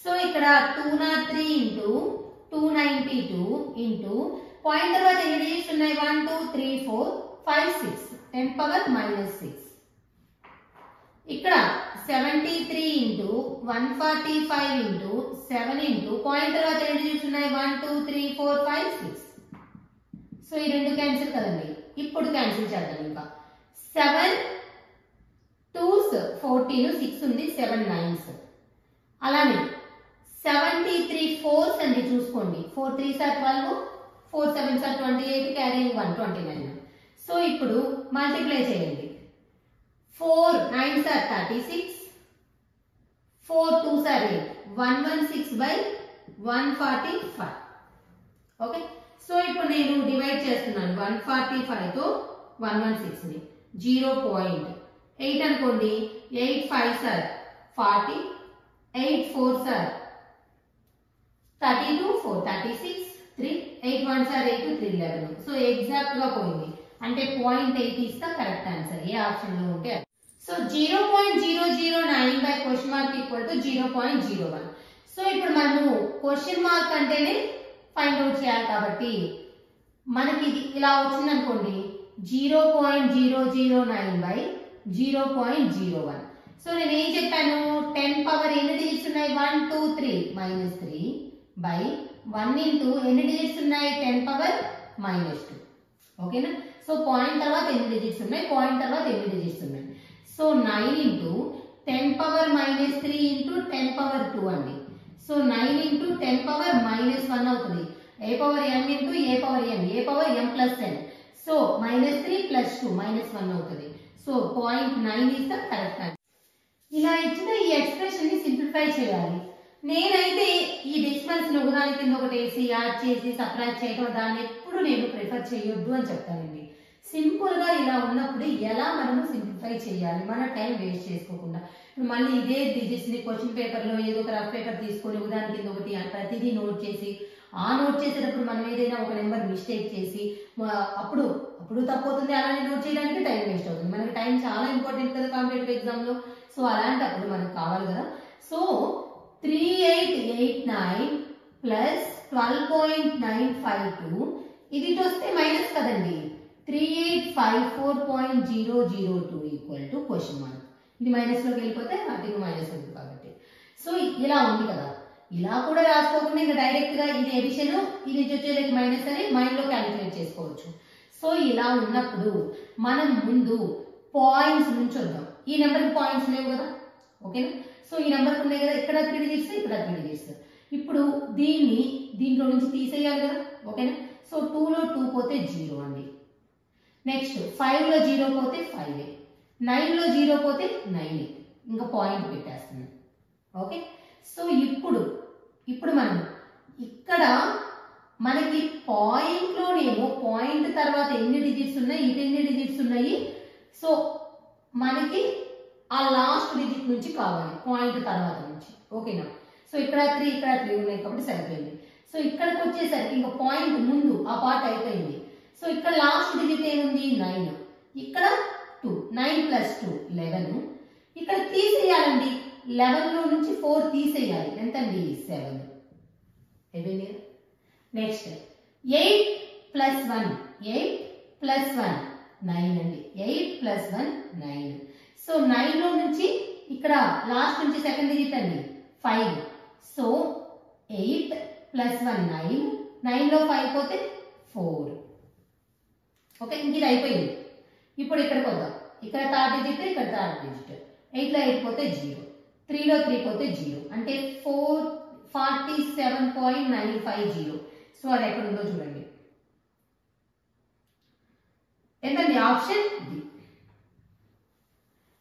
సో ఇక్కడ 203 ఇంటూ 292 ఇంటూ పాయింట్ తర్వాత ఎన్ని డిజిట్స్ ఉన్నాయి, 1 2 3 4 5 6 10 పవర్ -6. ఇక్కడ 73 ఇంటూ 145 ఇంటూ 7 ఇంటూ పాయింట్ తర్వాత ఎన్ని డిజిట్స్ ఉన్నాయి, 1 2 3 4 5 6. సో ఈ రెండు క్యాన్సిల్ కదండి, ఇప్పుడు క్యాన్సిల్ చేద్దాం. ఇంకా 7 2s 14 6 ఉంది, 7 9s. అలానే 73 4s అండి చూసుకోండి, 4 3s are 12, 4 7s are 28, carrying 1 29. So ఇప్పుడు మల్టిప్లై చేయండి, 4 9s are 36, 4 2s are 8, 116/145. Okay, so ఇప్పుడు నేను డివైడ్ చేస్తున్నాను 145 తో 116 ని 0.8 అనుకోండి, 8 5s are 40, 8 4s are 32, 4 36, 3 8 1s are 8, 3 11. So exact గా పోయింది, అంటే 0.8 ఇస్ ద కరెక్ట్ ఆన్సర్ ఏ ఆప్షన్ లో ఉంటే. So 0.009 question mark equal to 0.01. So ఇప్పుడు మనము క్వశ్చన్ మార్క్ అంటేనే ఫైండ్ అవుట్ చేయాలి కాబట్టి మనకి ఇది ఇలా వచ్చింది అనుకోండి, 0.009 0.01. సో నేను ఏం చెప్పాను, 10 పవర్ ఎన్ని డిజిట్స్ ఉన్నాయి, 1 2 3 -3 బై 1 ఇంటూ ఎన్ని డిజిట్స్ ఉన్నాయి, 10 పవర్ -2. ఓకేనా, సో పాయింట్ తర్వాత ఎన్ని డిజిట్స్ ఉన్నాయి, పాయింట్ తర్వాత ఎన్ని డిజిట్స్ ఉన్నాయి. So 9 into 10 power -3 into 10 power 2 అండి. సో 9 ఇంటూ 10 పవర్ -1 అవుతుంది, a power m into a power m, a power m plus n. So -3 + 2 -1 అవుతుంది. So 0.9 is the correct answer. ఇలా ఇచ్చిన ఈ ఎక్స్ప్రెషన్ ని సింప్లిఫై చేయాలి. నేనైతే ఈ డెసిమల్స్ ఒకదాని కింద ఒకటి వేసి యాడ్ చేసి సబ్ట్రాక్ట్ చేయడం దాన్ని ఎప్పుడు నేను ప్రిఫర్ చేయొద్దు అని చెప్తానండి. సింపుల్ గా ఇలా ఉన్నప్పుడు ఎలా మనము సింప్లిఫై చేయాలి, మన టైం వేస్ట్ చేసుకోకుండా. మళ్ళీ ఇదే డిజిట్స్ ని క్వశ్చన్ పేపర్ లో ఏదో ఒక రఫ్ పేపర్ తీసుకొని ఒకదాని కింద ఒకటి ప్రతిదీ నోట్ చేసి, ఆ నోట్ చేసేటప్పుడు మనం ఏదైనా ఒక నెంబర్ మిస్టేక్ చేసి అప్పుడు తప్పవుతుంది, అలానే నోట్ చేయడానికి టైం వేస్ట్ అవుతుంది. మనకి టైం చాలా ఇంపార్టెంట్ కదా కాంపిటేటివ్ ఎగ్జామ్ లో. సో అలాంటప్పుడు మనకు కావాలి కదా. సో 3889 ప్లస్ 12.952 ఇది వస్తే మైనస్ కదండి, 3854.002 ఈక్వల్ టు క్వశ్చన్ మార్క్. ఇది మైనస్ లోకి వెళ్ళిపోతే అటు మైనస్ ఉంది కాబట్టి. సో ఇలా ఉంది కదా, ఇలా కూడా రాసుకోకుండా ఇంకా డైరెక్ట్ గా ఇది ఎడిషన్ ఇది వచ్చేది మైనస్ అని మైండ్ లో క్యాలిక్యులేట్ చేసుకోవచ్చు. సో ఇలా ఉన్నప్పుడు మనం ముందు పాయింట్స్ నుంచి వద్దాం. ఈ నెంబర్ కి పాయింట్స్ లేవు కదా, ఓకేనా. సో ఈ నెంబర్ ఉన్నాయి కదా, ఇక్కడ 3 డిజిట్స్ ఇక్కడ 3 డిజిట్స్. ఇప్పుడు దీంట్లో నుంచి తీసేయాలి కదా, ఓకేనా. సో 2 లో 2 పోతే 0 అండి. నెక్స్ట్ 5 లో 0 పోతే 5, 9 లో 0 పోతే 9, ఇంకా పాయింట్ పెట్టేస్తున్నాం. ఓకే, సో ఇప్పుడు మనం ఇక్కడ మనకి పాయింట్ లోనేమో పాయింట్ తర్వాత ఎన్ని డిజిట్స్ ఉన్నాయి, ఇటు ఎన్ని డిజిట్స్ ఉన్నాయి. సో మనకి ఆ లాస్ట్ డిజిట్ నుంచి కావాలి, పాయింట్ తర్వాత నుంచి. ఓకేనా, సో ఇక్కడ 3 ఇక్కడ 3 ఉన్నాయి కాబట్టి సరిపోయింది. సో ఇక్కడికి వచ్చేసరికి ఇంకా పాయింట్ ముందు ఆ పార్ట్ అయిపోయింది. సో ఇక్కడ లాస్ట్ డిజిట్ ఏముంది, 9, ఇక్కడ 2, 9 + 2 11. ఇక్కడ తీసేయాలండి, 11 లో నుంచి 4 తీసేయాలి, ఎంతండి 7. నెక్స్ట్ 8 + 1 8 + 1 9 అండి, 8 + 1 9. సో 9 లో నుంచి ఇక్కడ లాస్ట్ నుంచి సెకండ్ డిజిట్ అండి 5. సో 8 + 1 9, 9 లో 5 పోతే 4. ఓకే, ఇంక ఇది అయిపోయింది. ఇప్పుడు ఇక్కడికి వద్దాం, ఇక్కడ థర్డ్ డిజిట్ ఇక్కడ థర్డ్ డిజిట్. 8 లో 8 పోతే 0, 3 లో 3 పోతే 0, అంటే 47.950. సో అది ఎక్కడ ఉందో చూడండి, ఎంతండి ఆప్షన్ డి.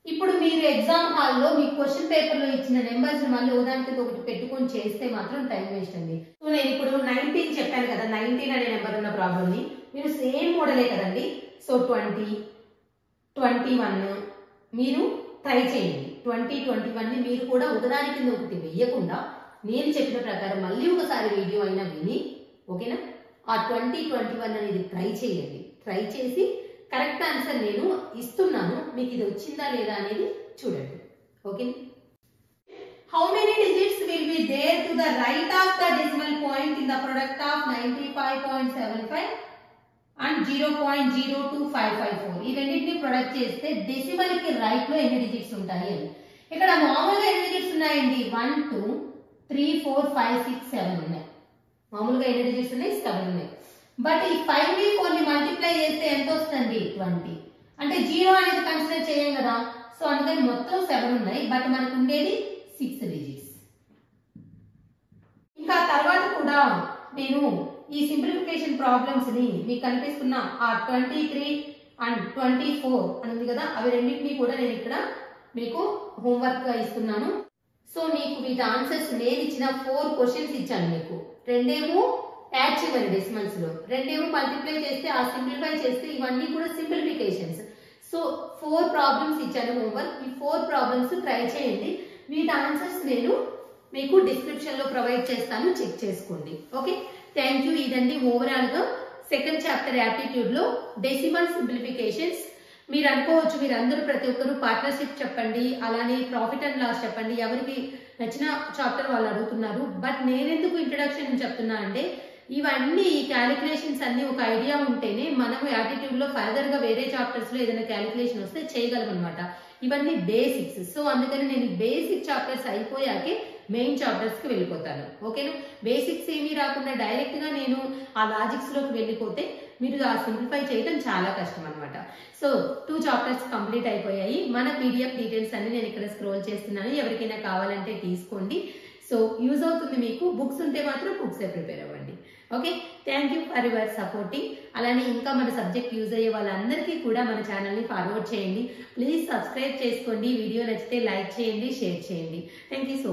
ఇప్పుడు మీరు ఎగ్జామ్ హాల్లో మీ క్వశ్చన్ పేపర్ లో ఇచ్చిన నెంబర్స్ మళ్ళీ ఉదాహరణకి ఒకటి పెట్టుకొని చేస్తే మాత్రం టైం వేస్ట్ అండి. సో నేను ఇప్పుడు 19 చెప్పాను కదా, 19 అనే నెంబర్ ఉన్న ప్రాబ్లమ్ ని మీరు సేమ్ మోడలే కదండి. సో 20, 21 మీరు ట్రై చేయండి. 2021ని మీరు కూడా ఒకదాని కింద ఒకటి వేయకుండా నేను చెప్పిన ప్రకారం మళ్ళీ ఒకసారి వీడియో అయినా విని, ఓకేనా, ఆ 2021 అనేది ట్రై చేయండి. ట్రై చేసి కరెక్ట్ ఆన్సర్ నేను ఇస్తున్నాను, మీకు ఇది వచ్చిందా లేదా అనేది చూడండి. Okay. How many digits will be there to the right of the decimal point in the product of 95.75 and 0.02554? ఈ రెండింటిని ప్రొడక్ట్ చేస్తే డెసిమల్ కి రైట్ లో ఎన్ని డిజిట్స్ ఉంటాయి అని. ఇక్కడ మామూలుగా ఎన్ని డిజిట్స్ ఉన్నాయండి? 1 2 3 4 5 6 7 ఉన్నాయి. మామూలుగా ఎన్ని డిజిట్స్ ఉన్నాయి? 7 ఉన్నాయి. బట్ ఈ 5 ని 4 ని మల్టిప్లై చేస్తే ఎంత వస్తుంది? 20. అంటే 0 అనేది కన్సిడర్ చేయం కదా, సో అందుకని మొత్తం 7 ఉన్నాయి, బట్ మనకు ఉండేది 6 డిజిట్స్. ఇంకా తర్వాత కూడా నేను ఈ సింప్లిఫికేషన్ ప్రాబ్లమ్స్ ని మీకు కనిపిస్తున్న ఆ 23 అండ్ 24 అని ఉంది కదా, అవి రెండింటినీ కూడా నేను ఇక్కడ మీకు హోంవర్క్ గా ఇస్తున్నాను. సో మీకు వీటి ఆన్సర్స్ నేను ఇచ్చిన 4 క్వశ్చన్స్ ఇచ్చాను మీకు. రెండేమో యాడ్ చేయాలి డెసిమల్స్ లో, రెండేమో మల్టిప్లై చేస్తే ఆ సింప్లిఫై చేస్తే ఇవన్నీ కూడా సింప్లిఫికేషన్స్. సో 4 ప్రాబ్లమ్స్ ఇచ్చాను హోంవర్క్. ఈ 4 ప్రాబ్లమ్స్ ట్రై చేయండి. వీటి ఆన్సర్స్ నేను మీకు డిస్క్రిప్షన్ లో ప్రొవైడ్ చేస్తాను, చెక్ చేసుకోండి. Okay, thank you. ఇదండి ఓవరాల్ గా సెకండ్ చాప్టర్ యాప్టిట్యూడ్ లో డెసిమల్ సింప్లిఫికేషన్స్. మీరు అనుకోవచ్చు, మీరు అందరూ ప్రతి ఒక్కరు పార్ట్నర్షిప్ చెప్పండి, అలానే ప్రాఫిట్ అండ్ లాస్ చెప్పండి, ఎవరికి నచ్చిన చాప్టర్ వాళ్ళు అడుగుతున్నారు. బట్ నేనెందుకు ఇంట్రడక్షన్ చెప్తున్నా అంటే, ఇవన్నీ ఈ క్యాలిక్యులేషన్స్ అన్ని ఒక ఐడియా ఉంటేనే మనం యాటిట్యూడ్ లో ఫర్దర్ గా వేరే చాప్టర్స్ లో ఏదైనా క్యాలిక్యులేషన్ వస్తే చేయగలం అనమాట. ఇవన్నీ బేసిక్స్. సో అందుకని నేను బేసిక్ చాప్టర్స్ అయిపోయాకే మెయిన్ చాప్టర్స్ కి వెళ్ళిపోతాను. ఓకేనా, బేసిక్స్ ఏమీ రాకుండా డైరెక్ట్ గా నేను ఆ లాజిక్స్ లోకి వెళ్ళిపోతే మీరు ఆ సింప్లిఫై చేయడం చాలా కష్టం అనమాట. సో 2 చాప్టర్స్ కంప్లీట్ అయిపోయాయి. మన పీడిఎఫ్ డీటెయిల్స్ అన్ని నేను ఇక్కడ స్క్రోల్ చేస్తున్నాను, ఎవరికైనా కావాలంటే తీసుకోండి. సో యూజ్ అవుతుంది మీకు. బుక్స్ ఉంటే మాత్రం బుక్సే ప్రిపేర్ అవ్వండి. Okay, thank you for your supporting. అలానే ఇంకా మన సబ్జెక్ట్ యూజ్ అయ్యే వాళ్ళందరికీ కూడా మన ఛానల్ని ఫార్వర్డ్ చేయండి. ప్లీజ్ సబ్స్క్రైబ్ చేసుకోండి. వీడియో నచ్చితే లైక్ చేయండి, షేర్ చేయండి. Thank you so much.